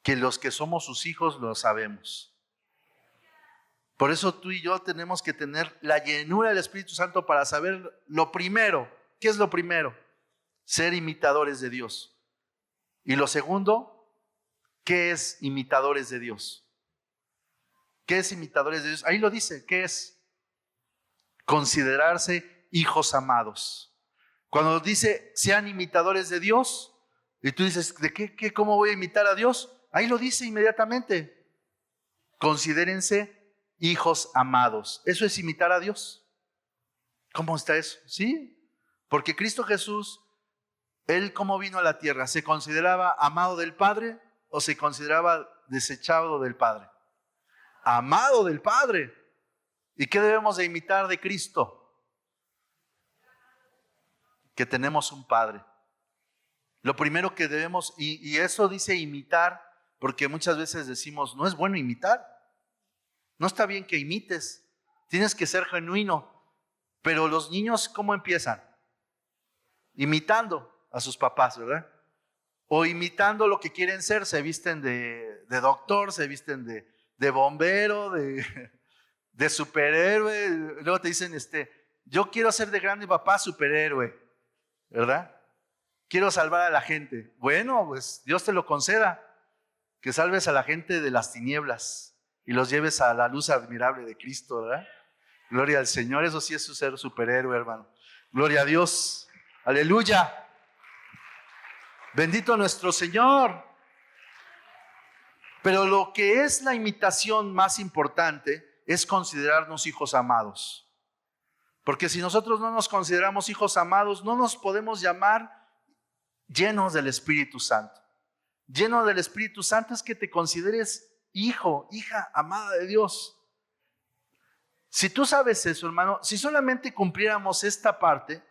Que los que somos sus hijos lo sabemos. Por eso tú y yo tenemos que tener la llenura del Espíritu Santo para saber lo primero. ¿Qué es lo primero? Ser imitadores de Dios. Y lo segundo, ¿qué es imitadores de Dios? ¿Qué es imitadores de Dios? Ahí lo dice, ¿qué es? considerarse hijos amados. Cuando dice, sean imitadores de Dios, y tú dices, ¿de cómo voy a imitar a Dios? Ahí lo dice inmediatamente. Considérense hijos amados. Eso es imitar a Dios. ¿Cómo está eso? Sí, porque Cristo Jesús, Él cómo vino a la tierra, ¿se consideraba amado del Padre o se consideraba desechado del Padre? Amado del Padre. ¿Y qué debemos de imitar de Cristo? Que tenemos un Padre. Lo primero que debemos, y eso dice imitar, porque muchas veces decimos, no es bueno imitar. No está bien que imites. Tienes que ser genuino. Pero los niños, ¿cómo empiezan? Imitando a sus papás, ¿verdad? O imitando lo que quieren ser. Se visten de doctor, se visten de bombero, de superhéroe. Luego te dicen, yo quiero ser de grande papá superhéroe, ¿verdad? Quiero salvar a la gente. Bueno, pues Dios te lo conceda, que salves a la gente de las tinieblas y los lleves a la luz admirable de Cristo, ¿verdad? Gloria al Señor, eso sí es ser superhéroe, hermano. Gloria a Dios, aleluya. Bendito nuestro Señor. Pero lo que es la imitación más importante es considerarnos hijos amados. Porque si nosotros no nos consideramos hijos amados, no nos podemos llamar llenos del Espíritu Santo. Lleno del Espíritu Santo es que te consideres hijo, hija amada de Dios. Si tú sabes eso, hermano, si solamente cumpliéramos esta parte,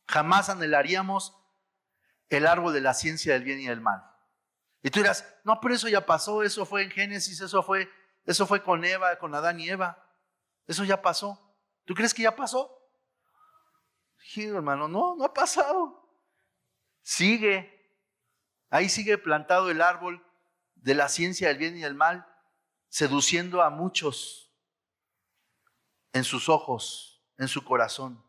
jamás anhelaríamos el árbol de la ciencia del bien y del mal. Y tú dirás, no, pero eso ya pasó, eso fue en Génesis, eso fue con Eva, con Adán y Eva. Eso ya pasó. ¿Tú crees que ya pasó? Sí, hermano, no ha pasado. Ahí sigue plantado el árbol de la ciencia del bien y del mal, seduciendo a muchos en sus ojos, en su corazón,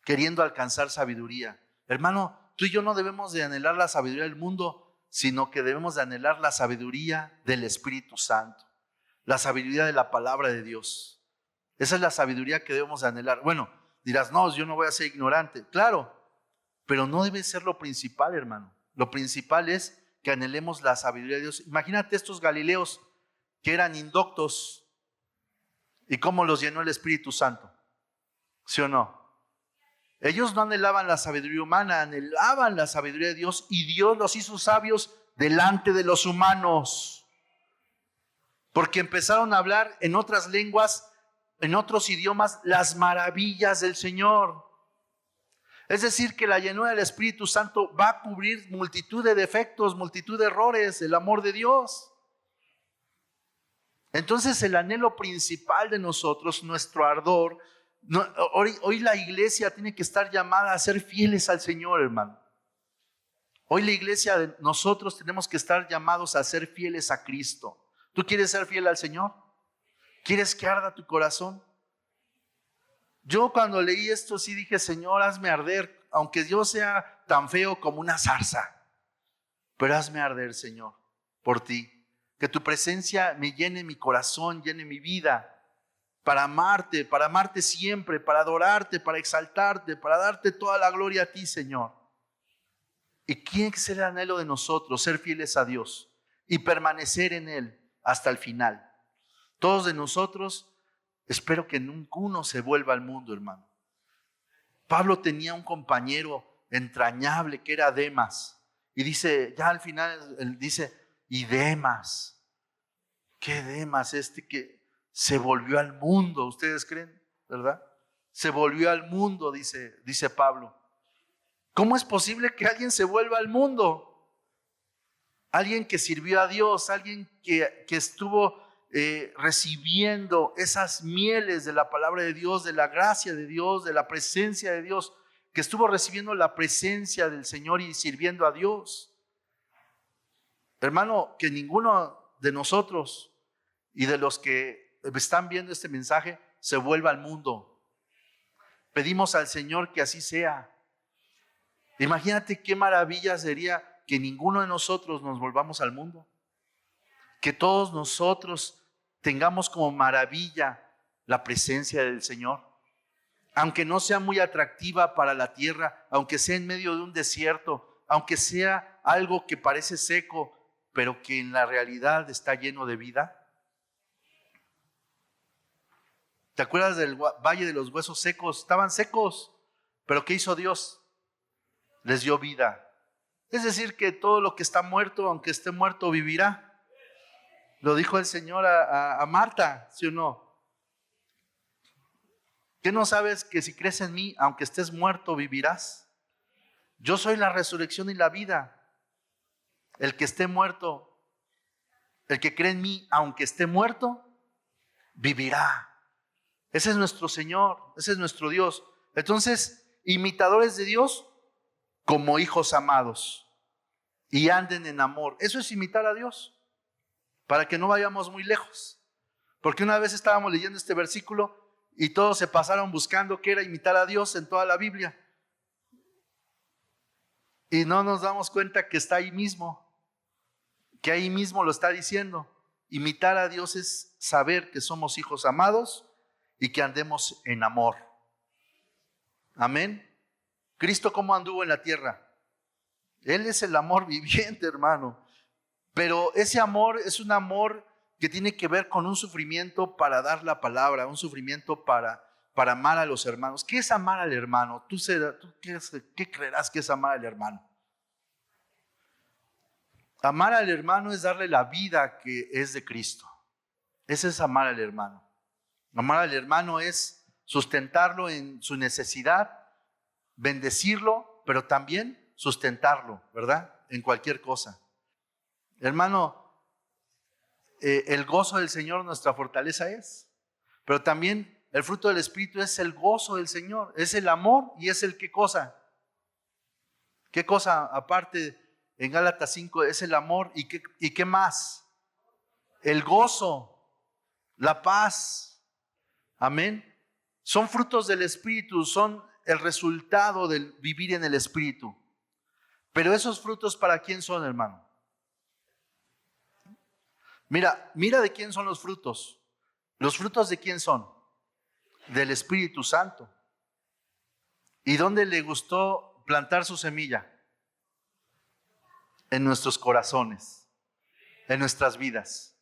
queriendo alcanzar sabiduría. Hermano, tú y yo no debemos de anhelar la sabiduría del mundo, sino que debemos de anhelar la sabiduría del Espíritu Santo, la sabiduría de la palabra de Dios. Esa es la sabiduría que debemos de anhelar. Bueno, dirás, no, yo no voy a ser ignorante. Claro, pero no debe ser lo principal, hermano. Lo principal es que anhelemos la sabiduría de Dios. Imagínate estos galileos que eran indoctos y cómo los llenó el Espíritu Santo. ¿Sí o no? Ellos no anhelaban la sabiduría humana, anhelaban la sabiduría de Dios, y Dios los hizo sabios delante de los humanos. Porque empezaron a hablar en otras lenguas, en otros idiomas, las maravillas del Señor. Es decir, que la llenura del Espíritu Santo va a cubrir multitud de defectos, multitud de errores, el amor de Dios. Entonces el anhelo principal de nosotros, nuestro ardor, hoy la iglesia tiene que estar llamada a ser fieles al Señor, hermano. Hoy la iglesia, nosotros tenemos que estar llamados a ser fieles a Cristo. ¿Tú quieres ser fiel al Señor? ¿Quieres que arda tu corazón? Yo cuando leí esto sí dije, Señor, hazme arder, aunque yo sea tan feo como una zarza, pero hazme arder, Señor, por ti. Que tu presencia me llene mi corazón, llene mi vida, para amarte siempre, para adorarte, para exaltarte, para darte toda la gloria a ti, Señor. Y tiene que ser el anhelo de nosotros, ser fieles a Dios y permanecer en Él hasta el final. Todos de nosotros, espero que ninguno se vuelva al mundo, hermano. Pablo tenía un compañero entrañable que era Demas. Y dice, ya al final, él dice, y Demas, ¿qué Demas? Que se volvió al mundo, ¿ustedes creen? ¿Verdad? Se volvió al mundo, dice Pablo. ¿Cómo es posible que alguien se vuelva al mundo? Alguien que sirvió a Dios, alguien que estuvo recibiendo esas mieles de la palabra de Dios, de la gracia de Dios, de la presencia de Dios, que estuvo recibiendo la presencia del Señor y sirviendo a Dios. Hermano, que ninguno de nosotros y de los que están viendo este mensaje se vuelva al mundo. Pedimos al Señor que así sea. Imagínate qué maravilla sería que ninguno de nosotros nos volvamos al mundo. Que todos nosotros tengamos como maravilla la presencia del Señor. aunque no sea muy atractiva para la tierra, aunque sea en medio de un desierto, aunque sea algo que parece seco, pero que en la realidad está lleno de vida. ¿Te acuerdas del valle de los huesos secos? Estaban secos, pero ¿qué hizo Dios? Les dio vida. Es decir, que todo lo que está muerto, aunque esté muerto, vivirá. Lo dijo el Señor a Marta, ¿sí o no? ¿Qué no sabes que si crees en mí, aunque estés muerto, vivirás? Yo soy la resurrección y la vida. El que esté muerto, el que cree en mí, aunque esté muerto, vivirá. Ese es nuestro Señor, ese es nuestro Dios. Entonces, imitadores de Dios como hijos amados y anden en amor. Eso es imitar a Dios, para que no vayamos muy lejos. Porque una vez estábamos leyendo este versículo y todos se pasaron buscando qué era imitar a Dios en toda la Biblia. Y no nos damos cuenta que está ahí mismo, que ahí mismo lo está diciendo. Imitar a Dios es saber que somos hijos amados y que andemos en amor. Amén. Cristo, ¿cómo anduvo en la tierra? Él es el amor viviente, hermano. Pero ese amor es un amor que tiene que ver con un sufrimiento para dar la palabra, un sufrimiento para amar a los hermanos. ¿Qué es amar al hermano? ¿Tú qué creerás que es amar al hermano? Amar al hermano es darle la vida que es de Cristo. Ese es amar al hermano. Amar al hermano es sustentarlo en su necesidad, bendecirlo, pero también sustentarlo, ¿verdad? En cualquier cosa. Hermano, el gozo del Señor nuestra fortaleza es, pero también el fruto del Espíritu es el gozo del Señor, es el amor y es el ¿qué cosa? ¿Qué cosa aparte en Gálatas 5 es el amor y qué más? El gozo, la paz, amén. Son frutos del Espíritu, son el resultado del vivir en el Espíritu. Pero esos frutos, ¿para quién son, hermano? Mira de quién son los frutos. ¿Los frutos de quién son? Del Espíritu Santo. ¿Y dónde le gustó plantar su semilla? En nuestros corazones, en nuestras vidas.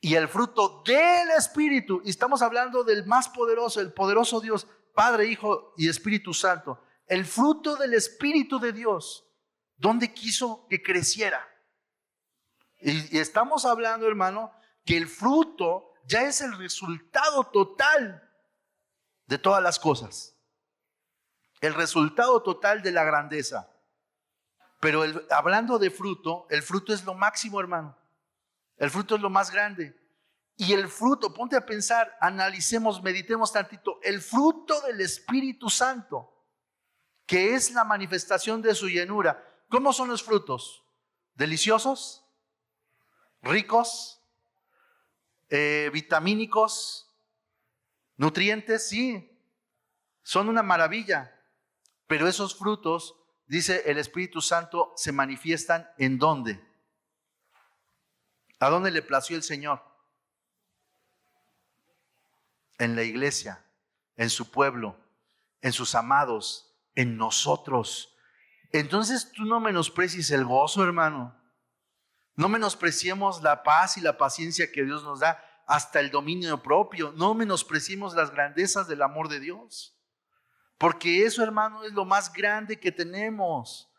Y el fruto del Espíritu, y estamos hablando del más poderoso, el poderoso Dios, Padre, Hijo y Espíritu Santo. El fruto del Espíritu de Dios, ¿dónde quiso que creciera? Y estamos hablando, hermano, que el fruto ya es el resultado total de todas las cosas. El resultado total de la grandeza. Pero hablando de fruto, el fruto es lo máximo, hermano. El fruto es lo más grande. Y el fruto, ponte a pensar, analicemos, meditemos tantito. El fruto del Espíritu Santo, que es la manifestación de su llenura. ¿Cómo son los frutos? ¿Deliciosos? ¿Ricos? ¿Vitamínicos? ¿Nutrientes? Sí, son una maravilla. Pero esos frutos, dice el Espíritu Santo, se manifiestan ¿en dónde? ¿A dónde le plació el Señor? En la iglesia, en su pueblo, en sus amados, en nosotros. Entonces tú no menosprecies el gozo, hermano. No menospreciemos la paz y la paciencia que Dios nos da, hasta el dominio propio. No menospreciemos las grandezas del amor de Dios. Porque eso, hermano, es lo más grande que tenemos.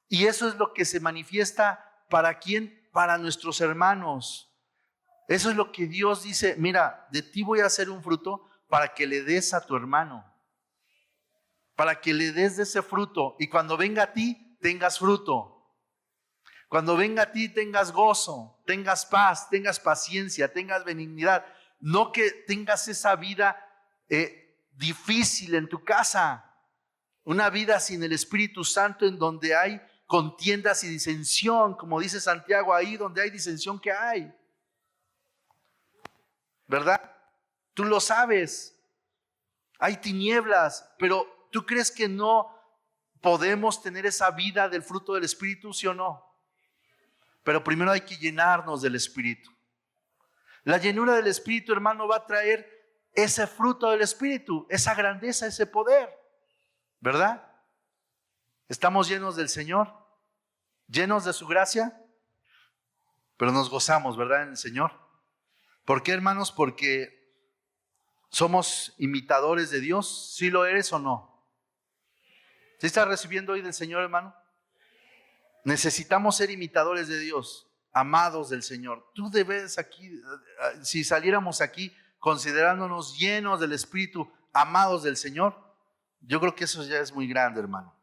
Y eso es lo que se manifiesta ¿para quién? Para nuestros hermanos. Eso es lo que Dios dice, mira, de ti voy a hacer un fruto para que le des a tu hermano. Para que le des de ese fruto. Y cuando venga a ti, tengas fruto. Cuando venga a ti, tengas gozo, tengas paz, tengas paciencia, tengas benignidad. No que tengas esa vida difícil en tu casa. Una vida sin el Espíritu Santo en donde hay contiendas y disensión, como dice Santiago, ahí donde hay disensión, ¿qué hay? ¿Verdad? Tú lo sabes. Hay tinieblas, pero ¿tú crees que no podemos tener esa vida del fruto del Espíritu, sí o no? Pero primero hay que llenarnos del Espíritu. La llenura del Espíritu, hermano, va a traer ese fruto del Espíritu, esa grandeza, ese poder, ¿verdad? Estamos llenos del Señor, llenos de su gracia, pero nos gozamos, ¿verdad? En el Señor. ¿Por qué, hermanos? Porque somos imitadores de Dios. ¿Sí lo eres o no? ¿Sí estás recibiendo hoy del Señor, hermano? Necesitamos ser imitadores de Dios, amados del Señor. Tú debes aquí, si saliéramos aquí considerándonos llenos del Espíritu, amados del Señor, yo creo que eso ya es muy grande, hermano.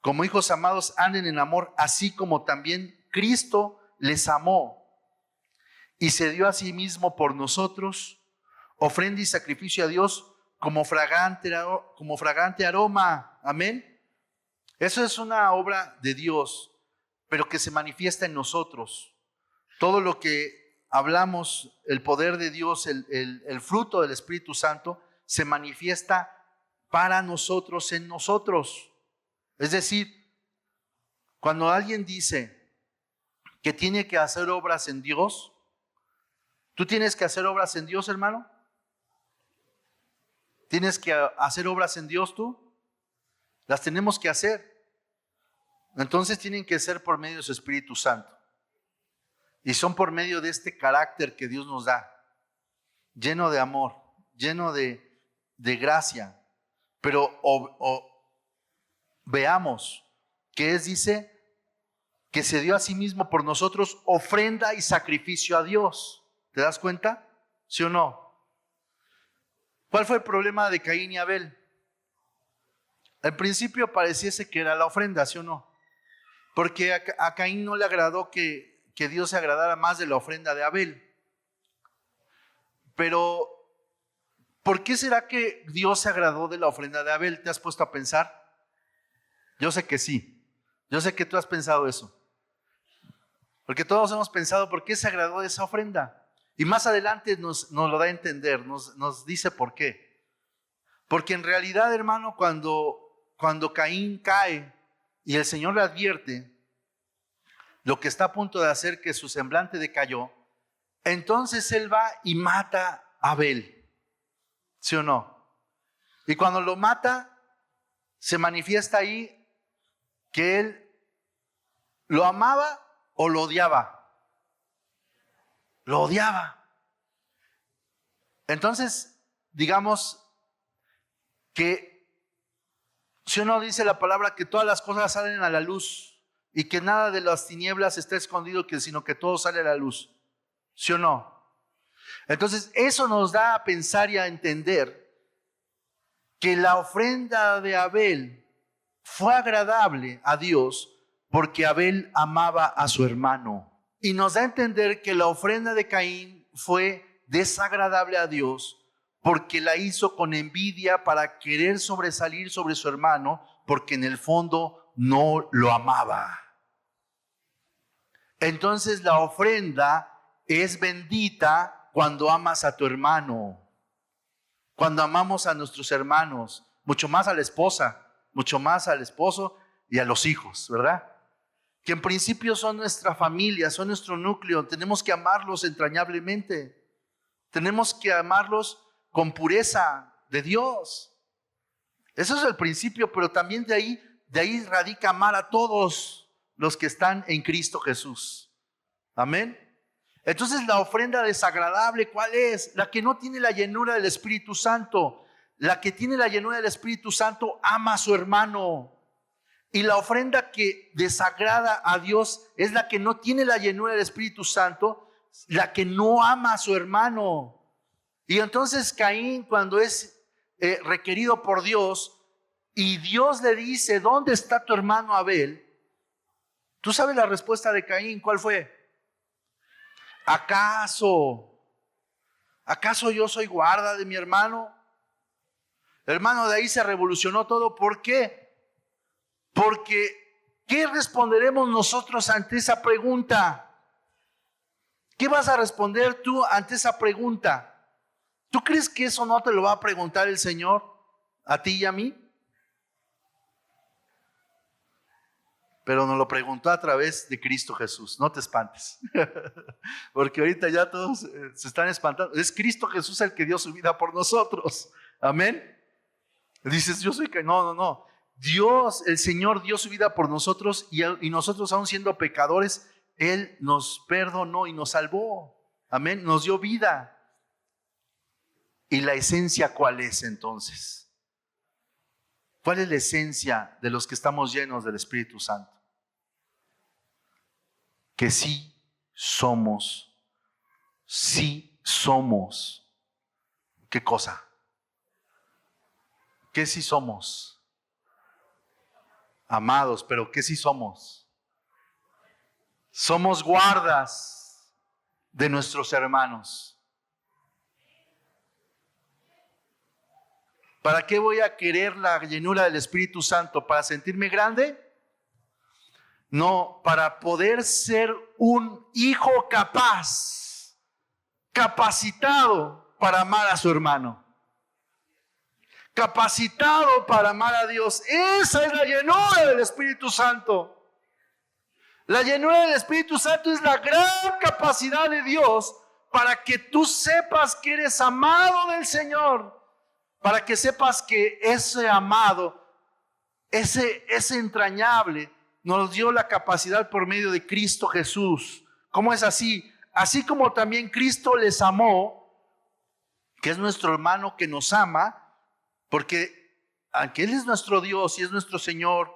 Como hijos amados, anden en amor, así como también Cristo les amó y se dio a sí mismo por nosotros, ofrenda y sacrificio a Dios como fragante aroma. Amén. Eso es una obra de Dios, pero que se manifiesta en nosotros. Todo lo que hablamos, el poder de Dios, el fruto del Espíritu Santo, se manifiesta para nosotros, en nosotros. Es decir, cuando alguien dice que tiene que hacer obras en Dios, ¿tú tienes que hacer obras en Dios, hermano? ¿Tienes que hacer obras en Dios tú? Las tenemos que hacer. Entonces tienen que ser por medio de su Espíritu Santo. Y son por medio de este carácter que Dios nos da, lleno de amor, lleno de gracia. Pero veamos que dice que se dio a sí mismo por nosotros ofrenda y sacrificio a Dios. ¿Te das cuenta? ¿Sí o no? ¿Cuál fue el problema de Caín y Abel? Al principio pareciese que era la ofrenda, ¿sí o no? Porque a Caín no le agradó que Dios se agradara más de la ofrenda de Abel. Pero, ¿por qué será que Dios se agradó de la ofrenda de Abel? ¿Te has puesto a pensar? Yo sé que sí. Yo sé que tú has pensado eso. Porque todos hemos pensado, ¿por qué se agradó de esa ofrenda? Y más adelante nos lo da a entender, nos dice por qué. Porque en realidad, hermano, cuando Caín cae y el Señor le advierte lo que está a punto de hacer, que su semblante decayó, entonces él va y mata a Abel. ¿Sí o no? Y cuando lo mata, se manifiesta ahí que él lo amaba o lo odiaba. Lo odiaba. Entonces, digamos que si uno dice la palabra que todas las cosas salen a la luz y que nada de las tinieblas está escondido, sino que todo sale a la luz. ¿Sí o no? Entonces, eso nos da a pensar y a entender que la ofrenda de Abel fue agradable a Dios porque Abel amaba a su hermano. Y nos da a entender que la ofrenda de Caín fue desagradable a Dios porque la hizo con envidia para querer sobresalir sobre su hermano, porque en el fondo no lo amaba. Entonces la ofrenda es bendita cuando amas a tu hermano, cuando amamos a nuestros hermanos, mucho más a la esposa, mucho más al esposo y a los hijos, ¿verdad? Que en principio son nuestra familia, son nuestro núcleo. Tenemos que amarlos entrañablemente. Tenemos que amarlos con pureza de Dios. Eso es el principio, pero también de ahí radica amar a todos los que están en Cristo Jesús. Amén. Entonces la ofrenda desagradable, ¿cuál es? La que no tiene la llenura del Espíritu Santo. La que tiene la llenura del Espíritu Santo ama a su hermano. Y la ofrenda que desagrada a Dios es la que no tiene la llenura del Espíritu Santo, la que no ama a su hermano. Y entonces Caín, cuando es requerido por Dios y Dios le dice, ¿dónde está tu hermano Abel? ¿Tú sabes la respuesta de Caín? ¿Cuál fue? ¿Acaso yo soy guarda de mi hermano? Hermano, de ahí se revolucionó todo. ¿Por qué? Porque, ¿qué responderemos nosotros ante esa pregunta? ¿Qué vas a responder tú ante esa pregunta? ¿Tú crees que eso no te lo va a preguntar el Señor a ti y a mí? pero nos lo preguntó a través de Cristo Jesús. No te espantes, porque ahorita ya todos se están espantando. Es Cristo Jesús el que dio su vida por nosotros. Amén. Dices, yo soy que no. Dios, el Señor dio su vida por nosotros y nosotros aún siendo pecadores, Él nos perdonó y nos salvó. Amén. Nos dio vida. ¿Y la esencia cuál es entonces? ¿Cuál es la esencia de los que estamos llenos del Espíritu Santo? Que sí somos. ¿Qué cosa? ¿Qué sí somos? Amados, pero ¿qué sí somos? Somos guardas de nuestros hermanos. ¿Para qué voy a querer la llenura del Espíritu Santo? ¿Para sentirme grande? No, para poder ser un hijo capaz, capacitado para amar a su hermano. Capacitado para amar a Dios. Esa es la llenura del Espíritu Santo. La llenura del Espíritu Santo es la gran capacidad de Dios para que tú sepas que eres amado del Señor. Para que sepas que ese amado, ese entrañable, nos dio la capacidad por medio de Cristo Jesús. ¿Cómo es así? Así como también Cristo les amó, que es nuestro hermano que nos ama, porque aunque Él es nuestro Dios y es nuestro Señor,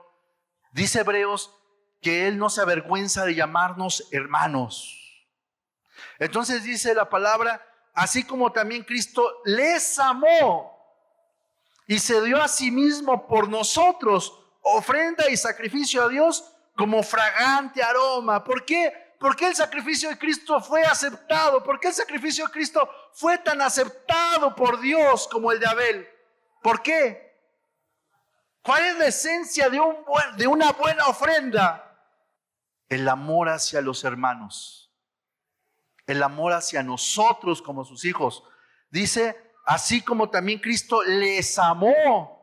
dice Hebreos que Él no se avergüenza de llamarnos hermanos. Entonces dice la palabra, así como también Cristo les amó y se dio a sí mismo por nosotros, ofrenda y sacrificio a Dios como fragante aroma. ¿Por qué? Porque el sacrificio de Cristo fue aceptado. ¿Por qué el sacrificio de Cristo fue tan aceptado por Dios como el de Abel? ¿Por qué? ¿Cuál es la esencia de una buena ofrenda? El amor hacia los hermanos. El amor hacia nosotros como sus hijos. Dice, así como también Cristo les amó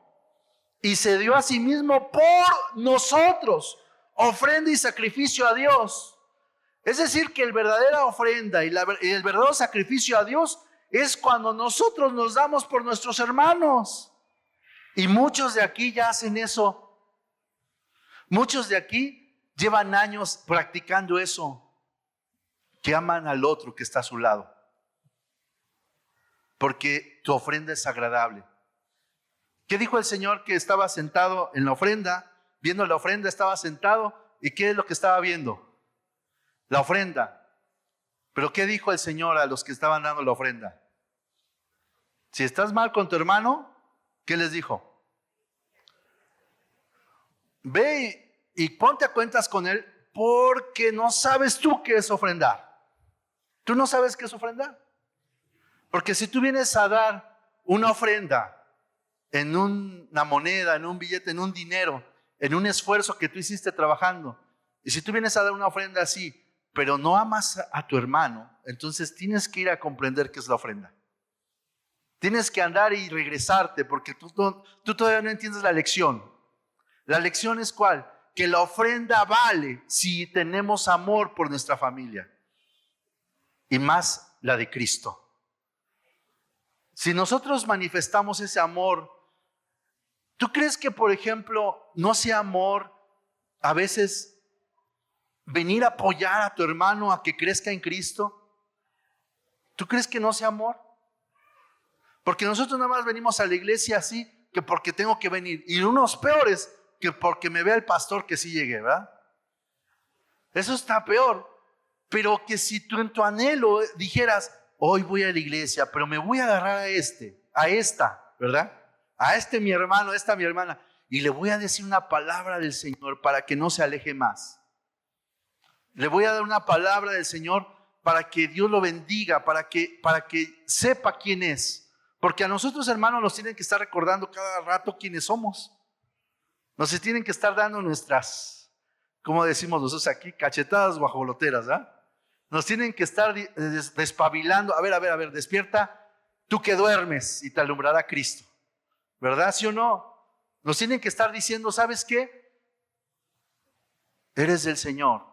y se dio a sí mismo por nosotros, ofrenda y sacrificio a Dios. Es decir, que la verdadera ofrenda y el verdadero sacrificio a Dios es cuando nosotros nos damos por nuestros hermanos. Y muchos de aquí ya hacen eso. Muchos de aquí llevan años practicando eso, que aman al otro que está a su lado. Porque tu ofrenda es agradable. ¿Qué dijo el Señor que estaba sentado en la ofrenda? Viendo la ofrenda estaba sentado. ¿Y qué es lo que estaba viendo? La ofrenda. Pero ¿qué dijo el Señor a los que estaban dando la ofrenda? Si estás mal con tu hermano, ¿qué les dijo? Ve y ponte a cuentas con él, porque no sabes tú qué es ofrendar. Tú no sabes qué es ofrendar. Porque si tú vienes a dar una ofrenda en una moneda, en un billete, en un dinero, en un esfuerzo que tú hiciste trabajando, y si tú vienes a dar una ofrenda así, pero no amas a tu hermano, entonces tienes que ir a comprender qué es la ofrenda. Tienes que andar y regresarte, porque tú todavía no entiendes la lección. La lección es ¿cuál? Que la ofrenda vale si tenemos amor por nuestra familia, y más la de Cristo. Si nosotros manifestamos ese amor, ¿tú crees que, por ejemplo, no sea amor a veces venir a apoyar a tu hermano a que crezca en Cristo? ¿Tú crees que no sea amor? Porque nosotros nada más venimos a la iglesia así, que porque tengo que venir. Y unos peores, que porque me vea el pastor que sí llegue, ¿verdad? Eso está peor. Pero que si tú en tu anhelo dijeras, hoy voy a la iglesia, pero me voy a agarrar a esta, ¿verdad? A mi hermano, a esta mi hermana, y le voy a decir una palabra del Señor para que no se aleje más. Le voy a dar una palabra del Señor para que Dios lo bendiga, para que sepa quién es. Porque a nosotros, hermanos, nos tienen que estar recordando cada rato quiénes somos. Nos tienen que estar dando nuestras, como decimos nosotros aquí, cachetadas guajoloteras, ¿verdad? Nos tienen que estar despabilando. A ver, despierta, tú que duermes y te alumbrará Cristo. ¿Verdad? ¿Sí o no? Nos tienen que estar diciendo, ¿sabes qué? Eres del Señor.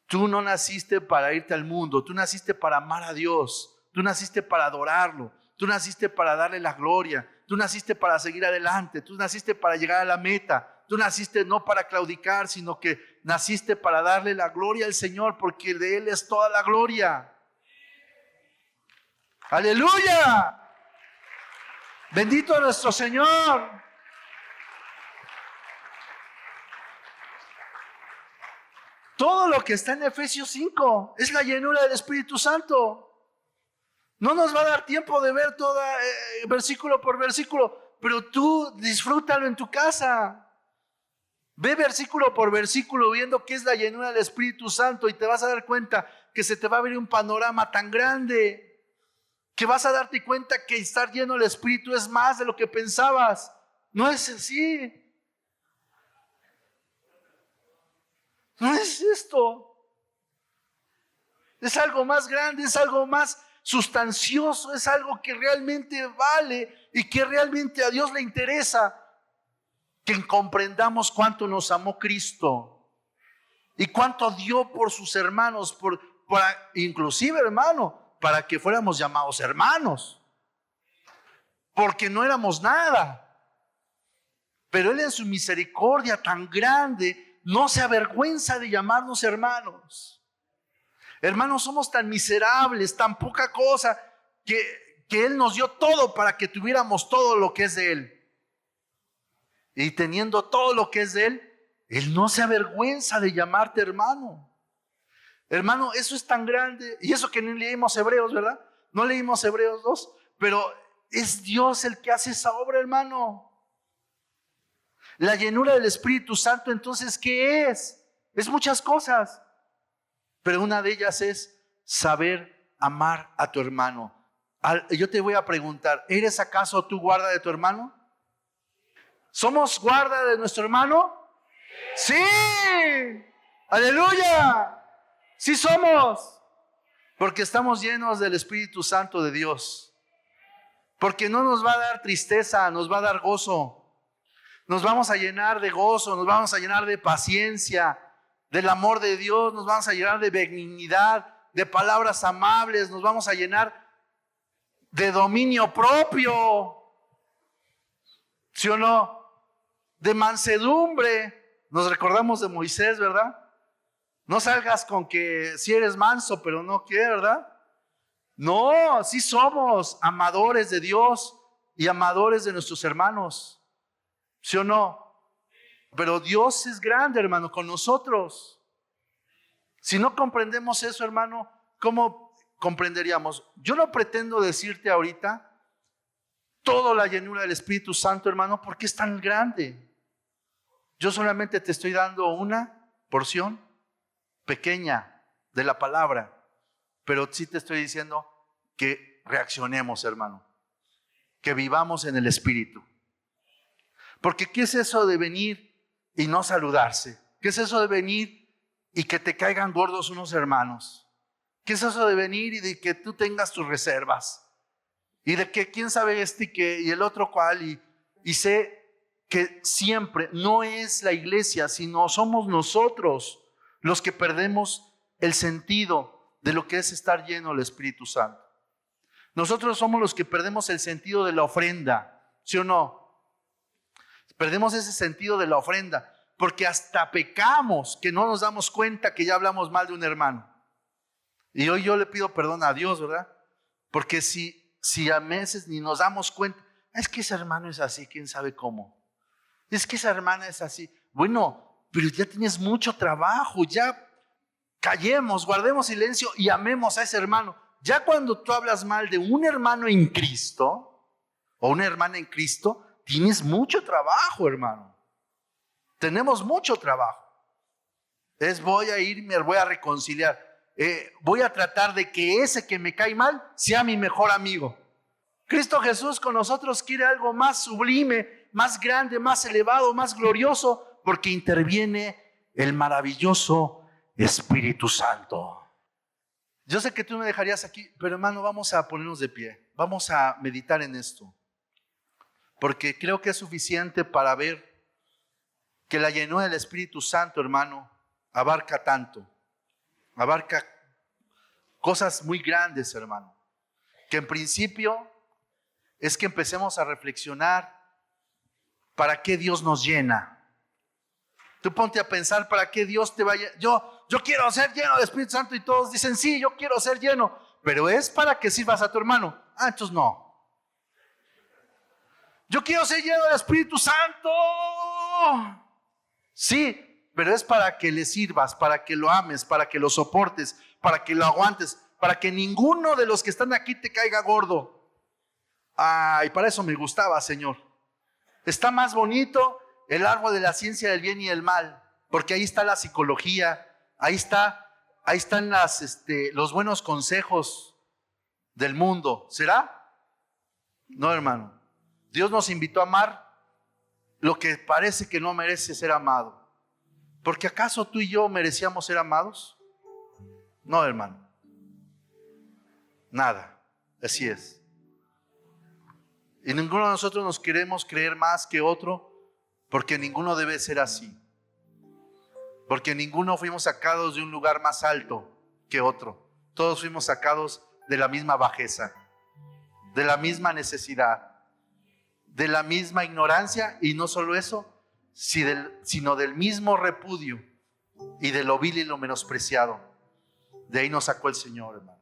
Tú no naciste para irte al mundo, tú naciste para amar a Dios, tú naciste para adorarlo, tú naciste para darle la gloria, tú naciste para seguir adelante, tú naciste para llegar a la meta, tú naciste no para claudicar, sino que naciste para darle la gloria al Señor, porque de Él es toda la gloria. ¡Aleluya! Bendito nuestro Señor. Todo lo que está en Efesios 5 es la llenura del Espíritu Santo. No nos va a dar tiempo de ver todo versículo por versículo, pero tú disfrútalo en tu casa. Ve versículo por versículo viendo qué es la llenura del Espíritu Santo y te vas a dar cuenta que se te va a abrir un panorama tan grande, que vas a darte cuenta que estar lleno del Espíritu es más de lo que pensabas. No es así. No es esto. Es algo más grande, es algo más sustancioso, es algo que realmente vale y que realmente a Dios le interesa. Que comprendamos cuánto nos amó Cristo y cuánto dio por sus hermanos, inclusive hermano, para que fuéramos llamados hermanos. Porque no éramos nada. Pero Él en su misericordia tan grande no se avergüenza de llamarnos hermanos. Hermanos, somos tan miserables, tan poca cosa, que Él nos dio todo para que tuviéramos todo lo que es de Él. Y teniendo todo lo que es de Él, Él no se avergüenza de llamarte hermano. Hermano, eso es tan grande. Y eso que no leímos Hebreos, ¿verdad? No leímos Hebreos 2, pero es Dios el que hace esa obra, hermano. La llenura del Espíritu Santo, entonces, ¿qué es? Es muchas cosas, pero una de ellas es saber amar a tu hermano. Yo te voy a preguntar, ¿eres acaso tú guarda de tu hermano? ¿Somos guarda de nuestro hermano? Sí, aleluya, sí somos, porque estamos llenos del Espíritu Santo de Dios, porque no nos va a dar tristeza, nos va a dar gozo. Nos vamos a llenar de gozo, nos vamos a llenar de paciencia, del amor de Dios, nos vamos a llenar de benignidad, de palabras amables, nos vamos a llenar de dominio propio, ¿sí o no? De mansedumbre. Nos recordamos de Moisés, ¿verdad? No salgas con que si eres manso, pero no qué, ¿verdad? No, sí somos amadores de Dios y amadores de nuestros hermanos. ¿Sí o no? Pero Dios es grande, hermano, con nosotros. Si no comprendemos eso, hermano, ¿cómo comprenderíamos? Yo no pretendo decirte ahorita toda la llenura del Espíritu Santo, hermano, porque es tan grande. Yo solamente te estoy dando una porción pequeña de la palabra, pero sí te estoy diciendo que reaccionemos, hermano, que vivamos en el Espíritu. Porque ¿qué es eso de venir y no saludarse? ¿Qué es eso de venir y que te caigan gordos unos hermanos? ¿Qué es eso de venir y de que tú tengas tus reservas? Y de que quién sabe y el otro cual. Y sé que siempre no es la iglesia, sino somos nosotros los que perdemos el sentido de lo que es estar lleno del Espíritu Santo. Nosotros somos los que perdemos el sentido de la ofrenda, ¿sí o no? Perdemos ese sentido de la ofrenda, porque hasta pecamos que no nos damos cuenta que ya hablamos mal de un hermano. Y hoy yo le pido perdón a Dios, ¿verdad? Porque si a veces ni nos damos cuenta, es que ese hermano es así, quién sabe cómo. Es que esa hermana es así. Bueno, pero ya tienes mucho trabajo, ya callemos, guardemos silencio y amemos a ese hermano. Ya cuando tú hablas mal de un hermano en Cristo o una hermana en Cristo, tienes mucho trabajo, hermano. Tenemos mucho trabajo. Voy a ir, me voy a reconciliar. Voy a tratar de que ese que me cae mal sea mi mejor amigo. Cristo Jesús con nosotros quiere algo más sublime, más grande, más elevado, más glorioso, porque interviene el maravilloso Espíritu Santo. Yo sé que tú me dejarías aquí, pero hermano, vamos a ponernos de pie. Vamos a meditar en esto. Porque creo que es suficiente para ver que la llenura del Espíritu Santo, hermano, abarca tanto. Abarca cosas muy grandes, hermano. Que en principio es que empecemos a reflexionar para qué Dios nos llena. Tú ponte a pensar para qué Dios te vaya. Yo quiero ser lleno del Espíritu Santo y todos dicen, sí, yo quiero ser lleno. Pero es para que sirvas a tu hermano. Entonces no. Yo quiero ser lleno del Espíritu Santo. Sí, pero es para que le sirvas, para que lo ames, para que lo soportes, para que lo aguantes, para que ninguno de los que están aquí te caiga gordo. Ay, para eso me gustaba, Señor. Está más bonito el árbol de la ciencia del bien y el mal, porque ahí está la psicología, ahí están los buenos consejos del mundo. ¿Será? No, hermano. Dios nos invitó a amar lo que parece que no merece ser amado. ¿Porque acaso tú y yo merecíamos ser amados? No, hermano. Nada. Así es. Y ninguno de nosotros nos queremos creer más que otro, porque ninguno debe ser así. Porque ninguno fuimos sacados de un lugar más alto que otro. Todos fuimos sacados de la misma bajeza, de la misma necesidad, de la misma ignorancia, y no solo eso, sino del mismo repudio y de lo vil y lo menospreciado. De ahí nos sacó el Señor, hermano.